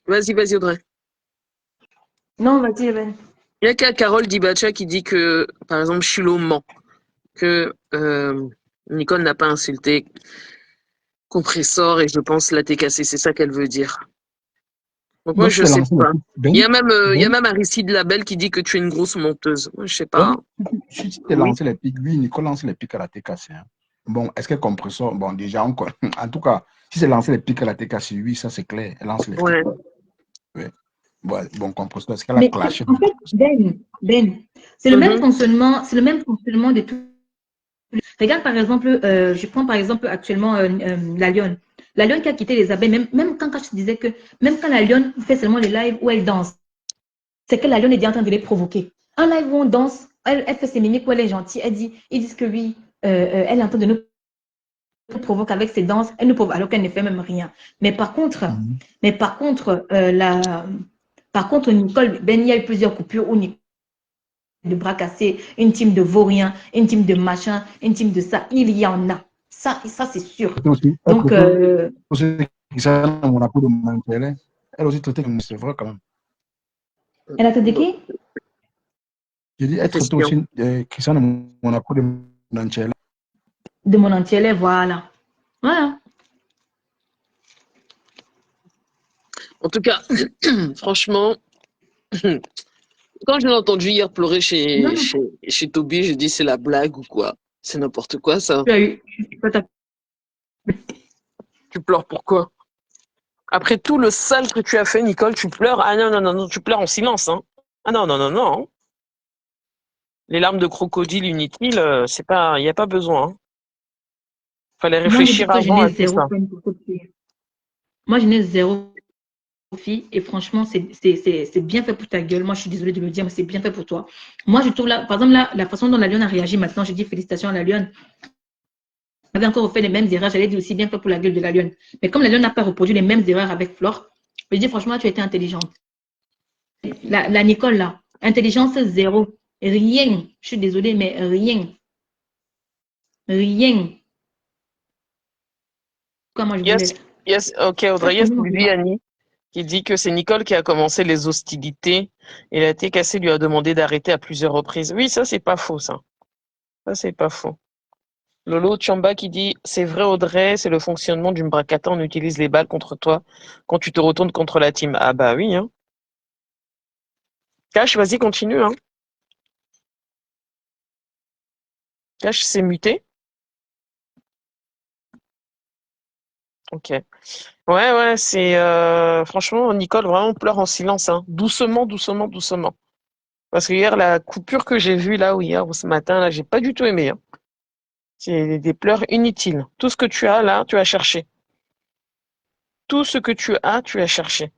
vas-y, vas-y, Audrey. non, vas-y, Eben. Il y a Carole Dibacha qui dit que, par exemple, Chilo ment, que Nicole n'a pas insulté Compressor et je pense la TKC, c'est ça qu'elle veut dire. Donc moi, Donc, si je c'est sais l'ancien pas. équipe, Ben, Il y a Ben, même Aristide Labelle qui dit que tu es une grosse menteuse. Moi, je sais Ben, pas. si tu Oui. lancé les pics, oui, Nicole lance les pics à la TKC. Hein. Bon, est-ce qu'elle comprend ça? Bon, déjà, en tout cas, si c'est lancer les pics à la TKC, oui, ça c'est clair. Elle lance les pics. Ouais. Oui. Ouais, bon, compresseur, est-ce qu'elle a Mais clashé? en fait, Ben, Mhm. c'est le même fonctionnement de tout. Regarde par exemple, je prends par exemple actuellement la Lionne. La Lionne qui a quitté les abeilles, même quand je te disais que même quand la Lionne fait seulement les lives où elle danse, c'est que la Lionne est déjà en train de les provoquer. Un live où on danse, elle fait ses mimiques où elle est gentille, ils disent que oui, elle est en train de nous provoquer avec ses danses, elle nous provoque alors qu'elle ne fait même rien. Mais par contre, Mhm. mais par contre, par contre, Nicole, Ben, il y a eu plusieurs coupures où Nicole de bras cassés, une team de vauriens, une team de machin, une team de ça. Il y en a. Ça c'est sûr. Elle Donc, traité aussi Cristiano Monaco de Montpellier. Elle aussi traité, c'est vrai quand même. elle a te dit Bon, qui? J'ai dit, elle traité question. aussi Cristiano Monaco de Montpellier. De mon entier, voilà. Voilà. En tout cas, franchement, quand je l'ai entendu hier pleurer Non, non. chez Toby, j'ai dit c'est la blague ou quoi? C'est n'importe quoi ça. Tu as eu. Tu pleures pourquoi? Après tout le sale que tu as fait, Nicole, tu pleures. Ah non, non, non, non, tu pleures en silence, hein. Ah non, non, non, non. Les larmes de crocodile inutiles, c'est pas, il n'y a pas besoin. Hein. Fallait Moi, je dis réfléchir que je avant n'ai à tout zéro ça. peine pour cette fille. Moi, je n'ai zéro fille et franchement, c'est bien fait pour ta gueule. Moi, je suis désolée de le dire, mais c'est bien fait pour toi. Moi, je trouve là, par exemple, là, la façon dont la Lionne a réagi maintenant, je dis félicitations à la Lionne. Elle avait encore fait les mêmes erreurs, j'allais dire aussi bien fait pour la gueule de la Lionne. Mais comme la Lionne n'a pas reproduit les mêmes erreurs avec Flore, je dis franchement, tu as été intelligente. La Nicole, là, intelligence zéro. Rien. Je suis désolée, mais rien. Rien. Comment je voulais. Yes, yes, ok, Audrey, yes, Annie, qui dit que c'est Nicole qui a commencé les hostilités et la TKC lui a demandé d'arrêter à plusieurs reprises. Oui, ça, c'est pas faux, ça. Ça, c'est pas faux. Lolo Chamba qui dit c'est vrai, Audrey, c'est le fonctionnement d'une bracata, on utilise les balles contre toi quand tu te retournes contre la team. Ah bah oui, hein. Cash, vas-y, continue, hein. Cash, c'est muté. Ok. Ouais, ouais, c'est franchement, Nicole vraiment pleure en silence, hein. Doucement, doucement, doucement. Parce que hier, la coupure que j'ai vue là, ou hier ou ce matin, là, j'ai pas du tout aimé. Hein. C'est des pleurs inutiles. Tout ce que tu as là, tu as cherché. Tout ce que tu as cherché.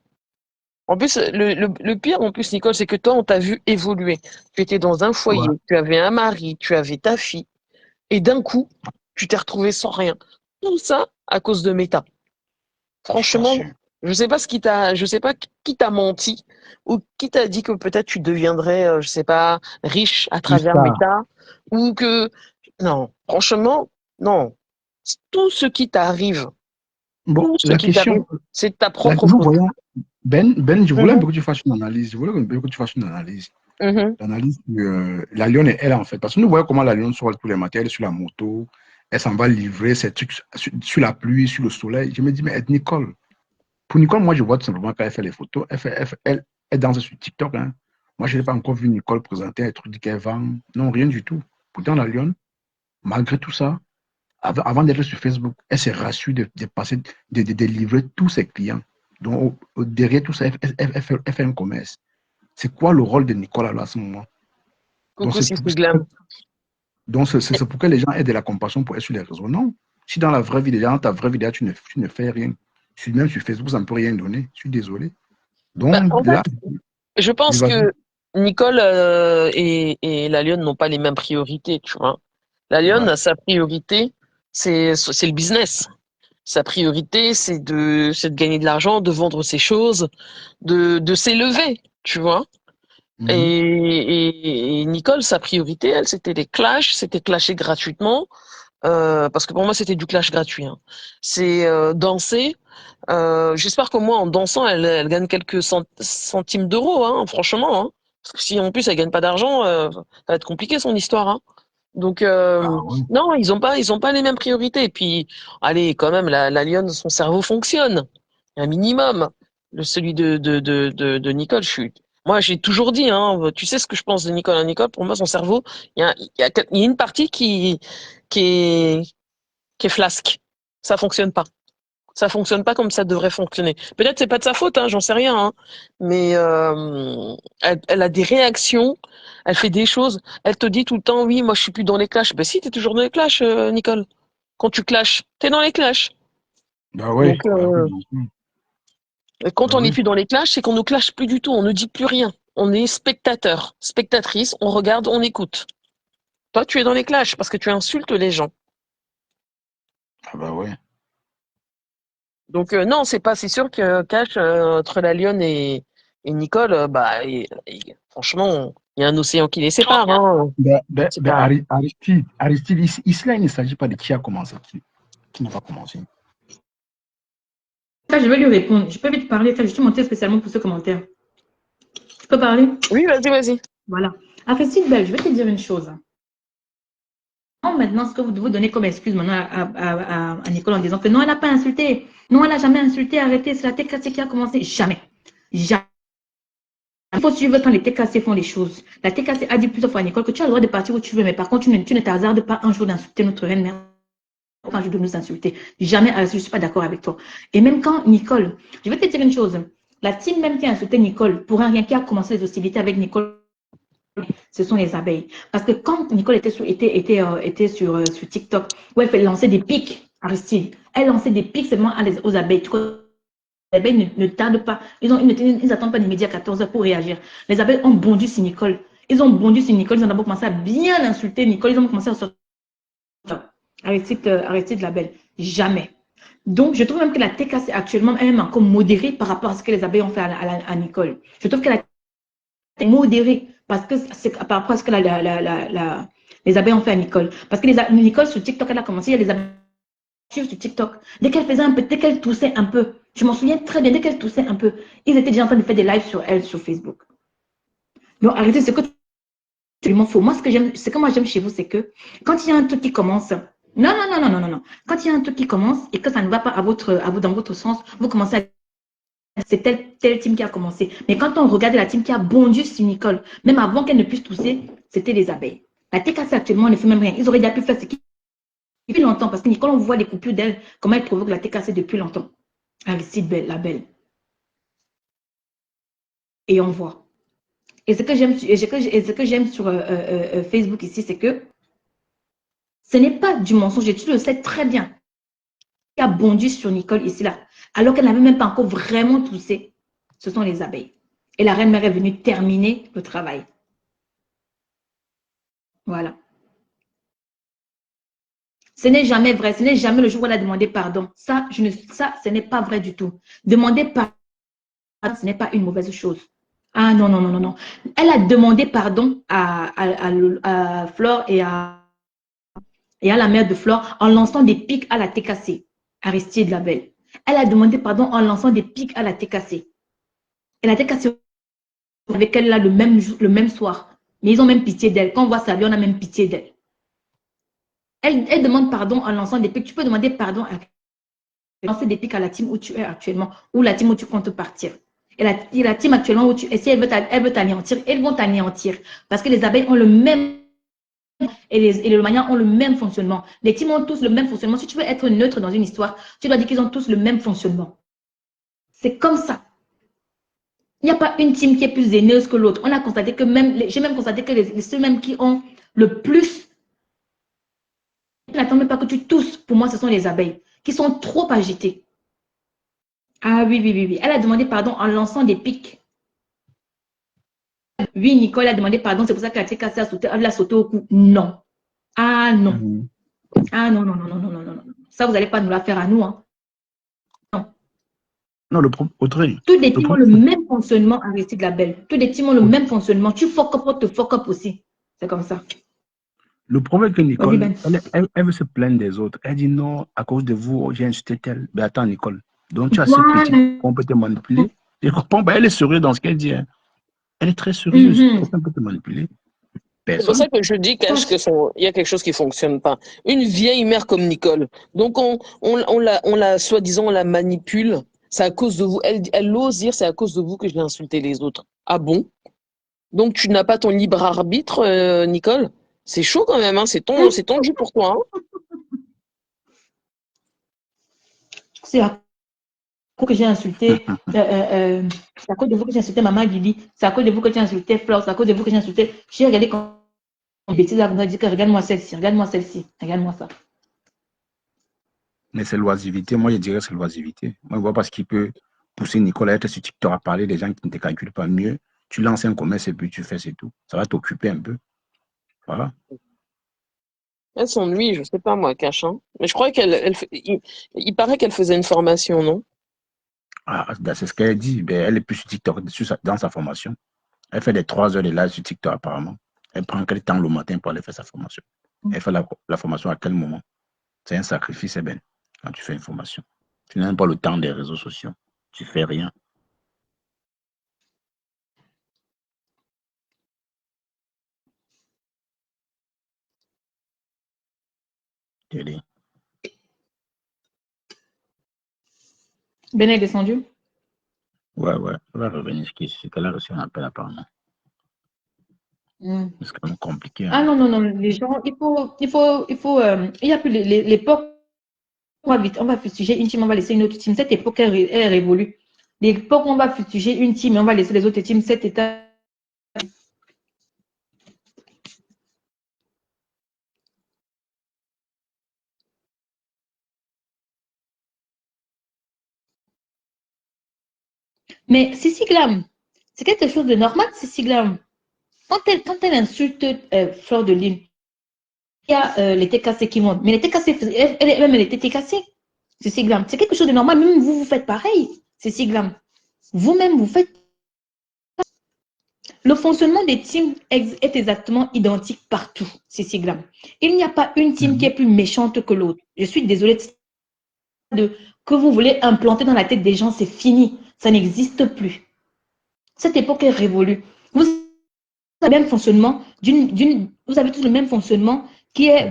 En plus, le pire, en plus, Nicole, c'est que toi, on t'a vu évoluer. Tu étais dans un foyer, Ouais, tu avais un mari, tu avais ta fille, et d'un coup, tu t'es retrouvé sans rien. Tout ça à cause de Meta. je Franchement, t'assure. je sais pas qui t'a menti ou qui t'a dit que peut-être tu deviendrais, je sais pas, riche à Une travers star. Meta ou que, non, franchement, non. Tout ce qui t'arrive, Bon, tout ce qui t'arrive, c'est ta propre nous faute. voyons, Ben, je voulais un Mhm, peu que tu fasses une analyse. Je voulais un peu que tu fasses une analyse. mhm. L'analyse sur la lionne et elle, en fait. Parce que nous voyons comment la lionne sort tous les matins, elle est sur la moto, elle s'en va livrer ses trucs sur la pluie, sur le soleil. Je me dis, mais Nicole, pour Nicole, moi, je vois tout simplement quand elle fait les photos, elle danse sur TikTok. Hein. Moi, je n'ai pas encore vu Nicole présenter un truc qu'elle vend. Non, rien du tout. Pourtant, la lionne, malgré tout ça, avant d'être sur Facebook, elle s'est rassurée de passer, de livrer tous ses clients. Donc, derrière tout ça, elle fait un commerce. C'est quoi le rôle de Nicole alors, à ce moment? Donc, Coucou, si c'est glam. c'est pour que les gens aient de la compassion pour être sur les réseaux. Non. Si dans la vraie vie, dans ta vraie vie, tu ne fais rien. Même sur Facebook, ça ne peut rien donner. Je suis désolé. Bah, Donc, en là, fait, je pense vas-y. que Nicole et la Lionne n'ont pas les mêmes priorités, tu vois. La Ouais. Lionne, sa priorité, c'est le business. Sa priorité, c'est de gagner de l'argent, de vendre ses choses, de s'élever, tu vois. Mhm. Et Nicole, sa priorité, elle, c'était les clashs, c'était clasher gratuitement, parce que pour moi, c'était du clash gratuit. Hein. C'est danser. J'espère qu'au moins en dansant, elle gagne quelques centimes d'euros, hein, franchement. Hein. Parce que si en plus elle gagne pas d'argent, ça va être compliqué son histoire. Hein. Donc Ah, ouais. non, ils ont pas les mêmes priorités. Et puis, allez, quand même, la Lionne, son cerveau fonctionne, un minimum. Celui de Nicole, moi, j'ai toujours dit, hein, tu sais ce que je pense de Nicole. Hein, Nicole, pour moi, son cerveau, il y a une partie qui est flasque. Ça fonctionne pas. Ça fonctionne pas comme ça devrait fonctionner. Peut-être c'est pas de sa faute, hein, j'en sais rien. Hein, mais elle a des réactions, elle fait des choses. Elle te dit tout le temps, oui, moi je suis plus dans les clashs. Ben si, t'es toujours dans les clashs, Nicole. Quand tu clashes, t'es dans les clashs. Bah oui, Donc bah oui, bien sûr. quand Bah on n'est oui. plus dans les clashs, c'est qu'on ne clash plus du tout. On ne dit plus rien. On est spectateur, spectatrice. On regarde, on écoute. Toi, tu es dans les clashs parce que tu insultes les gens. Ah bah ouais. Donc non, c'est sûr que Cash entre la Lionne et Nicole, franchement, il y a un océan qui les sépare. Hein. C'est pas. Aristide, ici, là, il ne s'agit pas de qui a commencé, qui n'a pas commencé. Ça, je vais lui répondre. Je peux vite parler. Ça, je suis montée spécialement pour ce commentaire. Je peux parler? Oui, vas-y, vas-y. Voilà. Aristide Bell, je vais te dire une chose. Maintenant, ce que vous devez donner comme excuse maintenant à Nicole en disant que non, elle n'a pas insulté. Non, elle n'a jamais insulté. Arrêtez, c'est la TKC qui a commencé. Jamais. Jamais. Il faut suivre quand les TKC font les choses. La TKC a dit plusieurs fois à Nicole que tu as le droit de partir où tu veux, mais par contre, tu ne t'hasardes pas un jour d'insulter notre reine mère. Un jour de nous insulter. Jamais, je ne suis pas d'accord avec toi. Et même quand Nicole, je vais te dire une chose. La team même qui a insulté Nicole, pour un rien, qui a commencé les hostilités avec Nicole, ce sont les abeilles. Parce que quand Nicole était sur TikTok, où elle fait lancer des pics, Aristide, elle lançait des pics seulement aux abeilles. Les abeilles ne tardent pas. Ils n'attendent pas les midi à 14h pour réagir. Les abeilles ont bondu sur Nicole. Ils ont bondu sur Nicole. Ils ont d'abord commencé à bien insulter Nicole. Ils ont commencé à sortir. Aristide Labelle. Jamais. Donc, je trouve même que la TKC actuellement est même encore modérée par rapport à ce que les abeilles ont fait à Nicole. Je trouve qu'elle est modérée parce que c'est par rapport à ce que les abeilles ont fait à Nicole. Parce que Nicole sur TikTok, elle a commencé, il y a les abeilles sur TikTok. Dès qu'elle faisait un peu, dès qu'elle toussait un peu, je m'en souviens très bien, dès qu'elle toussait un peu, ils étaient déjà en train de faire des lives sur elle sur Facebook. Donc, arrêtez, c'est que tu m'en fous. Moi, ce que moi j'aime chez vous, c'est que quand il y a un truc qui commence, non. Quand il y a un truc qui commence et que ça ne va pas dans votre sens, vous commencez à c'est tel team qui a commencé. Mais quand on regarde la team qui a bondu sur Nicole, même avant qu'elle ne puisse tousser, c'était les abeilles. La TKC actuellement ne fait même rien. Ils auraient déjà pu faire ce qu'ils depuis longtemps, parce que Nicole, on voit les coupures d'elle, comment elle provoque la TKC depuis longtemps. Aristide Bell, la belle. Et on voit. Et ce que j'aime sur Facebook ici, c'est que ce n'est pas du mensonge, et tu le sais très bien. Qui a bondu sur Nicole ici, là, alors qu'elle n'avait même pas encore vraiment toussé, ce sont les abeilles. Et la reine-mère est venue terminer le travail. Voilà. Ce n'est jamais vrai. Ce n'est jamais le jour où elle a demandé pardon. Ça, ce n'est pas vrai du tout. Demander pardon, ce n'est pas une mauvaise chose. Ah non. Elle a demandé pardon à Flore et à la mère de Flore en lançant des pics à la TKC, Aristide Labelle. Elle a demandé pardon en lançant des pics à la TKC. Et la TKC avec elle là le même soir. Mais ils ont même pitié d'elle. Quand on voit sa vie, on a même pitié d'elle. Elle demande pardon en lançant des pics. Tu peux demander pardon à lancer des pics à la team où tu es actuellement ou la team où tu comptes partir. Et la team actuellement où tu es, si elle veut t'anéantir, elles vont t'anéantir. Parce que les abeilles ont le même et les Romaniens ont le même fonctionnement. Les teams ont tous le même fonctionnement. Si tu veux être neutre dans une histoire, tu dois dire qu'ils ont tous le même fonctionnement. C'est comme ça. Il n'y a pas une team qui est plus haineuse que l'autre. On a constaté que j'ai même constaté que ceux même qui ont le plus, je n'attends même pas que tu tousses. Pour moi, ce sont les abeilles qui sont trop agitées. Ah oui, oui, oui, oui. Elle a demandé pardon en lançant des pics. Oui, Nicole a demandé pardon. C'est pour ça qu'elle a sauté au cou. Non. Ah non. Ah non, non, non, non, non, non, non. Ça, vous n'allez pas nous la faire à nous. Hein. Non. Non, le problème, Audrey. Tous les teams ont le même fonctionnement, Aristide Labelle. Tous les teams ont le même fonctionnement. Tu fuck up, te fuck up aussi. C'est comme ça. Le problème est que Nicole, Ben. elle veut se plaindre des autres. Elle dit non, à cause de vous, j'ai insulté tel. Mais attends, Nicole. Donc tu as cette petite qu'on peut te manipuler. Et comprends, elle est sérieuse dans ce qu'elle dit. Hein. Elle est très sérieuse. Personne ne peut te manipuler. C'est pour ça que je dis Cash qu'il y a quelque chose qui ne fonctionne pas. Une vieille mère comme Nicole. Donc on la soi-disant, on la manipule. C'est à cause de vous. Elle ose dire c'est à cause de vous que je l'ai insulté les autres. Ah bon? Donc tu n'as pas ton libre arbitre, Nicole? C'est chaud quand même, hein? C'est tendu pour toi. Hein? C'est à cause que j'ai insulté. C'est à cause de vous que j'ai insulté Maman Lily. C'est à cause de vous que j'ai insulté Flore. C'est à cause de vous que j'ai insulté. J'ai regardé quand bêtise là, on dit que regarde-moi celle-ci, regarde-moi celle-ci, regarde-moi ça. Mais c'est l'oisivité. Moi, je dirais que c'est l'oisivité. Moi, je vois pas ce qui peut pousser Nicole à être sur TikTok à parler des gens qui ne te calculent pas mieux. Tu lances un commerce et puis tu fais, c'est tout. Ça va t'occuper un peu. Voilà. Elle s'ennuie, je sais pas moi, Cash. Hein. Mais je crois il paraît qu'elle faisait une formation, non? Ah, c'est ce qu'elle dit. Ben, elle est plus sur TikTok dans sa formation. Elle fait des 3 heures de live sur TikTok apparemment. Elle prend quel temps le matin pour aller faire sa formation. Elle fait la formation à quel moment? C'est un sacrifice, eh ben, quand tu fais une formation. Tu n'as même pas le temps des réseaux sociaux. Tu fais rien. Télé. Ben est descendu. Ouais. Elle va revenir ce qu'elle a reçu un appel apparemment. C'est quand même compliqué. Hein. Ah non, les gens, il n'y a plus l'époque, on va fustiger une team, on va laisser une autre team. Cette époque, elle est révolue. L'époque où on va fustiger une team et on va laisser les autres teams, cet état. Mais Sissi Glam, c'est quelque chose de normal, Sissi Glam. Quand elle insulte Fleur de Lune, il y a les TKC qui montent. Mais les TKC, elle était TKC. Sissi Glam, c'est quelque chose de normal. Même vous faites pareil, Sissi Glam. Vous-même, vous faites. Le fonctionnement des teams est exactement identique partout, Sissi Glam. Il n'y a pas une team qui est plus méchante que l'autre. Je suis désolée que vous voulez implanter dans la tête des gens, c'est fini. Ça n'existe plus. Cette époque est révolue. Vous avez le même fonctionnement, vous avez tous le même fonctionnement qui est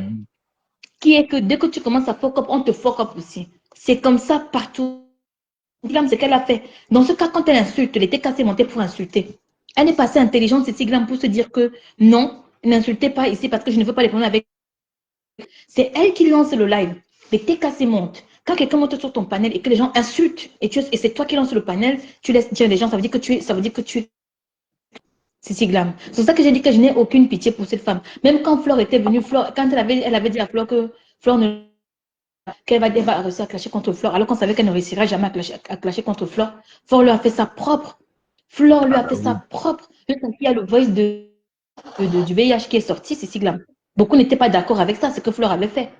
que dès que tu commences à fuck up, on te fuck up aussi. C'est comme ça partout. C'est qu'elle a fait. Dans ce cas, quand elle insulte, elle était cassée montée pour insulter. Elle n'est pas assez intelligente, c'est Siglam, pour se dire que non, n'insultez pas ici parce que je ne veux pas les prendre avec. C'est elle qui lance le live. Les TKC montent. Quand quelqu'un monte sur ton panel et que les gens insultent et c'est toi qui lances le panel, tu laisses dire les gens, ça veut dire que tu es. C'est Siglam. C'est pour ça que j'ai dit que je n'ai aucune pitié pour cette femme. Même quand Flore était venue, quand elle avait dit à Flore que Flore ne. Qu'elle va réussir à clasher contre Flore, alors qu'on savait qu'elle ne réussirait jamais à clasher contre Flore. Flore lui a fait sa propre. Flore lui a fait sa propre. Il y a le voice du VIH qui est sorti, c'est Siglam. Beaucoup n'étaient pas d'accord avec ça, c'est que Flore avait fait.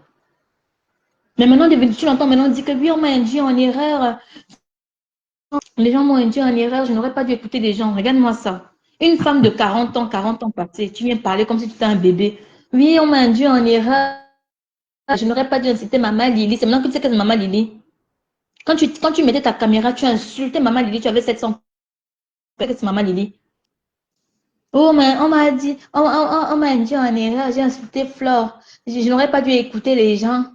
Mais maintenant, tu l'entends maintenant dire que oui, on m'a induit en erreur. Les gens m'ont induit en erreur, je n'aurais pas dû écouter des gens. Regarde-moi ça. Une femme de 40 ans passés, tu viens parler comme si tu étais un bébé. Oui, on m'a induit en erreur. Je n'aurais pas dû inciter Maman Lily. C'est maintenant que tu sais que c'est Maman Lily. Quand tu mettais ta caméra, tu insultais Maman Lily, tu avais 700. C'est Maman Lily. Oh, on m'a dit, on m'a induit en erreur, j'ai insulté Flore. Je n'aurais pas dû écouter les gens.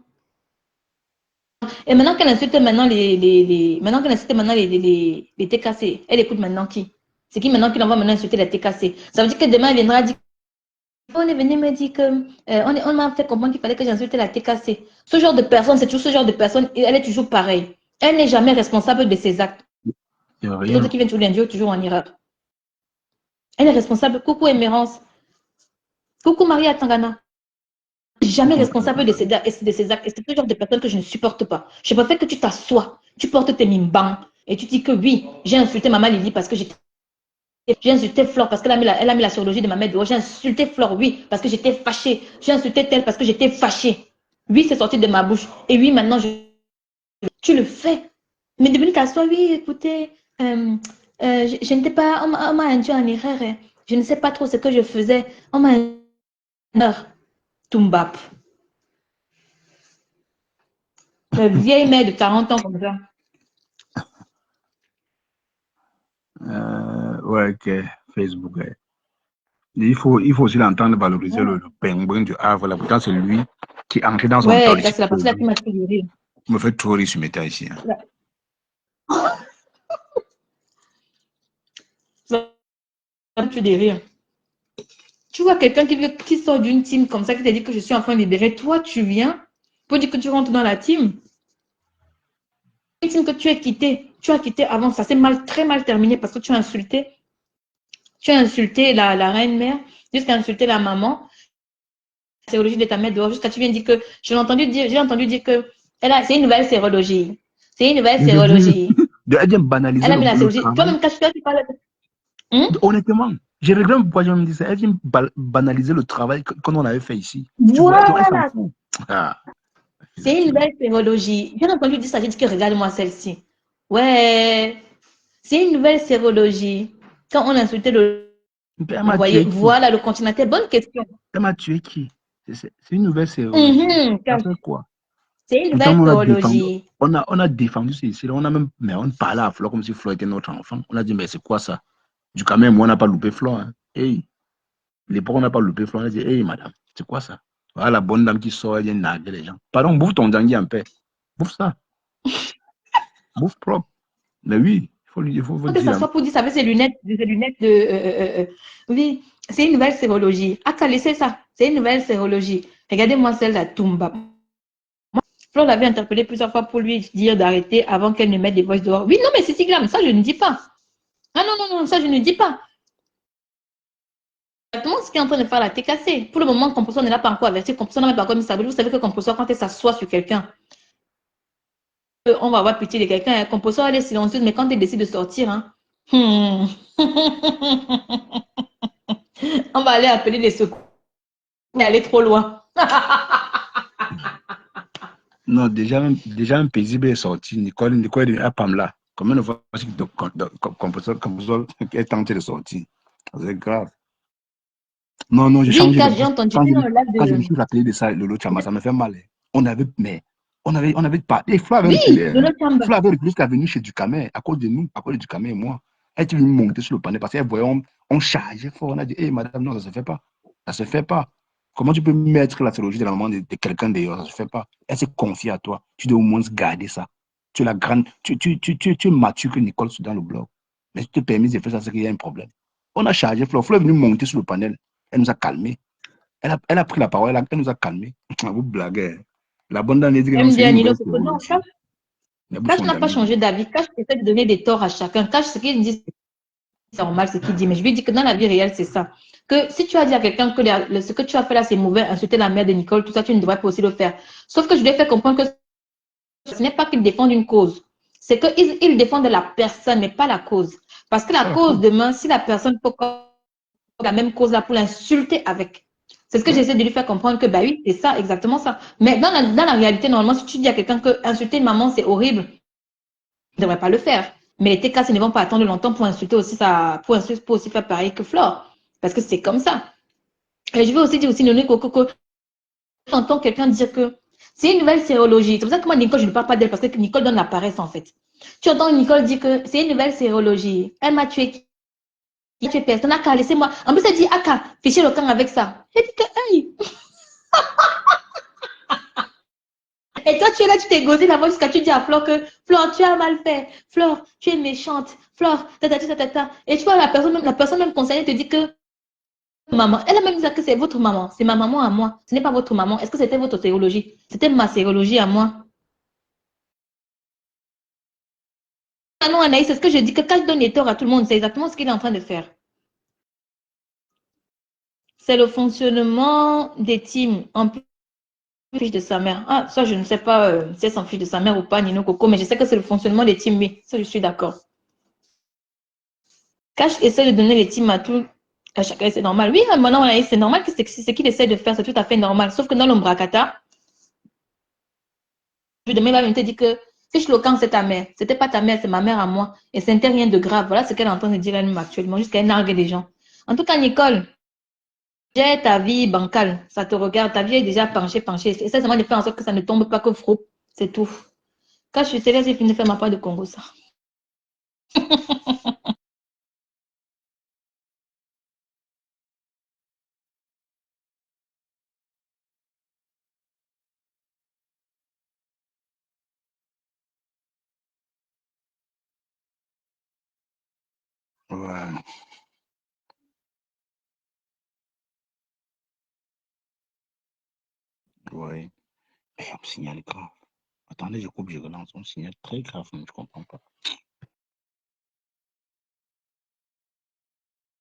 Et maintenant qu'elle insulte maintenant maintenant qu'elle insulte maintenant les TKC, elle écoute maintenant qui? C'est qui maintenant qui l'envoie maintenant insulter les TKC? Ça veut dire que demain, elle viendra dire On est venu me dire que on m'a fait comprendre qu'il fallait que j'insulte la TKC. Ce genre de personne, c'est toujours ce genre de personne, elle est toujours pareille. Elle n'est jamais responsable de ses actes. Il n'y a Les autres rien. qui viennent tous les lundi, toujours en Irak. Elle est responsable. Coucou Émérance. Coucou Maria Tangana. Jamais responsable de ses actes. Et c'est ce genre de personne que je ne supporte pas. Je préfère que tu t'assoies, tu portes tes mimbans et tu dis que oui, j'ai insulté Maman Lily parce que j'ai insulté Flore parce qu'elle a mis la chirurgie de ma mère dehors. J'ai insulté Flore, oui, parce que j'étais fâchée. J'ai insulté elle parce que j'étais fâchée. Oui, c'est sorti de ma bouche. Et oui, maintenant, tu le fais. Mais devenu t'assois, oui, écoutez, je n'étais pas, on m'a induit en erreur. Hein. Je ne sais pas trop ce que je faisais. On m'a induit en erreur. Tumbap. La vieille mère de 40 ans comme ça. Ouais, ok. Facebook. Ouais. Il faut aussi l'entendre valoriser le pingouin du Havre. Là. Pourtant, c'est lui qui est entré dans son Ouais, talk. c'est la partie là qui m'a fait rire. Il me fait trop rire ce métal ici. Hein. Ça me fait des rires. Tu vois quelqu'un qui sort d'une team comme ça, qui te dit que je suis enfin libérée. Toi, tu viens pour dire que tu rentres dans la team. Une team que tu as quitté. Tu as quitté avant. Ça s'est très mal terminé parce que tu as insulté. Tu as insulté la reine-mère, jusqu'à insulter la maman. La sérologie de ta mère dehors, jusqu'à tu viens dire que j'ai entendu dire que c'est une nouvelle sérologie. C'est une nouvelle sérologie. Elle vient banaliser Elle a mis la le sérologie. travail. Toi-même, quand tu parles. Honnêtement, je regrette pourquoi je me dis ça. Elle vient banaliser le travail qu'on avait fait ici. Voilà. Ah, c'est une nouvelle sérologie. J'ai entendu dire ça, j'ai dit que regarde-moi celle-ci. Ouais, c'est une nouvelle sérologie. Quand on a insulté vous voyez, voilà le continentaire. Bonne question. Elle m'a tué qui? C'est une nouvelle sérologie. Ça fait quoi? C'est une nouvelle sérologie. On a défendu ceci. Mais on parlait à Flo comme si Flo était notre enfant. On a dit, mais c'est quoi ça? Du quand même, moi, on n'a pas loupé Flo. Hein. Hey. L'époque, on n'a pas loupé Flo. On a dit, hey, madame, c'est quoi ça? Voilà la bonne dame qui sort, elle vient narguer les gens. Pardon, bouffe ton dangui en paix. Bouffe ça. Bouffe propre. Mais oui, il faut que ça soit pour dire, ça fait ses lunettes de. Oui, c'est une nouvelle sérologie. Ah, t'as laissé ça. C'est une nouvelle sérologie. Regardez-moi celle-là, Tumba. Flo l'avait interpellé plusieurs fois pour lui dire d'arrêter avant qu'elle ne mette des voices dehors. Oui, non, mais c'est Sigram, ça je ne dis pas. Ah non, non, ça je ne dis pas. Exactement ce qui est en train de faire la TKC. Pour le moment, Composeur n'est pas encore averti. Composeur n'a pas encore mis sa bouche. Vous savez que Composeur, quand elle s'assoit sur quelqu'un, on va avoir pitié de quelqu'un. Composeur, elle est silencieuse, mais quand elle décide de sortir, hein, on va aller appeler les secours. Mais aller trop loin. Non, déjà un paisible est sorti. Nicole est à Pamela. Combien de fois Composeur est tenté de sortir? C'est grave. Non, j'ai changé. J'ai entendu quand je me suis rappelé de ça, Lolo Chamba, ça me fait mal. On avait parlé. Flo avait refusé qu'à venir chez Ducamé à cause de nous, à cause de Ducamé et moi. Elle était venue monter sur le panel parce qu'elle voyait, on chargeait fort. On a dit, hé, madame, non, ça se fait pas. Ça se fait pas. Comment tu peux mettre la théologie de la maman de quelqu'un d'ailleurs? Ça se fait pas. Elle s'est confiée à toi. Tu dois au moins garder ça. Tu es la grande, tu es mature que Nicole dans le blog. Mais si tu te permets de faire ça, c'est qu'il y a un problème. On a chargé Flo. Flo est venue monter sur le panel. Elle nous a calmés. Elle a pris la parole, elle nous a calmés. Vous blaguez. La bonne dame dit que non, Cash n'a pas changé d'avis. Cash essaie de donner des torts à chacun. Cash, ce qu'il dit, c'est normal ce qu'il dit. Mais je lui dis que dans la vie réelle, c'est ça. Que si tu as dit à quelqu'un que ce que tu as fait là, c'est mauvais, insulter la mère de Nicole, tout ça, tu ne devrais pas aussi le faire. Sauf que je lui ai fait comprendre que ce n'est pas qu'ils défendent une cause. C'est qu'ils défendent la personne, mais pas la cause. Parce que la cause, demain, si la personne peut la même cause là pour l'insulter avec. C'est ce que j'essaie de lui faire comprendre que, bah oui, c'est ça, exactement ça. Mais dans la réalité, normalement, si tu dis à quelqu'un que insulter une maman, c'est horrible, il ne devrait pas le faire. Mais les TKC ne vont pas attendre longtemps pour insulter aussi pour aussi faire pareil que Flore. Parce que c'est comme ça. Et je veux aussi dire aussi, que j'entends quelqu'un dire que c'est une nouvelle sérologie. C'est pour ça que moi, Nicole, je ne parle pas d'elle parce que Nicole donne la paresse en fait. Tu entends Nicole dire que c'est une nouvelle sérologie. Elle m'a tué. Il fait personne, Aka, laissez-moi. En plus, elle dit, Aka, fichez le camp avec ça. Elle dit que, hey. Et toi, tu es là, tu t'es gosé la voix jusqu'à tu dis à Flore que, Flore, tu as mal fait. Flore, tu es méchante. Flore, ta. Et tu vois, la personne même concernée te dit que, maman. Elle a même dit que c'est votre maman. C'est ma maman à moi. Ce n'est pas votre maman. Est-ce que c'était votre sérologie? C'était ma sérologie à moi. Ah non, Anaïs, c'est ce que je dis, que quand je donne les torts à tout le monde, c'est exactement ce qu'il est en train de faire. C'est le fonctionnement des teams en plus fiche de sa mère. Ah, ça, je ne sais pas si elle s'en fiche de sa mère ou pas, Nino Coco, mais je sais que c'est le fonctionnement des teams, oui. Ça, je suis d'accord. Cash essaie de donner les teams à tout, à chacun, c'est normal. Oui, maintenant, c'est normal que ce qu'il essaie de faire, c'est tout à fait normal. Sauf que dans l'ombracata, demain, il va te dire que fiche le camp, c'est ta mère. C'était pas ta mère, c'est ma mère à moi. Et ce n'était rien de grave. Voilà ce qu'elle est en train de dire elle-même actuellement, jusqu'à elle nargue des gens. En tout cas, Nicole, j'ai ta vie bancale. Ça te regarde. Ta vie est déjà penchée. Essaie seulement de faire en sorte que ça ne tombe pas que froupe. C'est tout. Quand je suis sérieuse, j'ai fini de faire ma part de Congo, ça. Ouais. Ouais. Et on signale grave. Attendez, je coupe, je relance. On signale très grave, mais je comprends pas.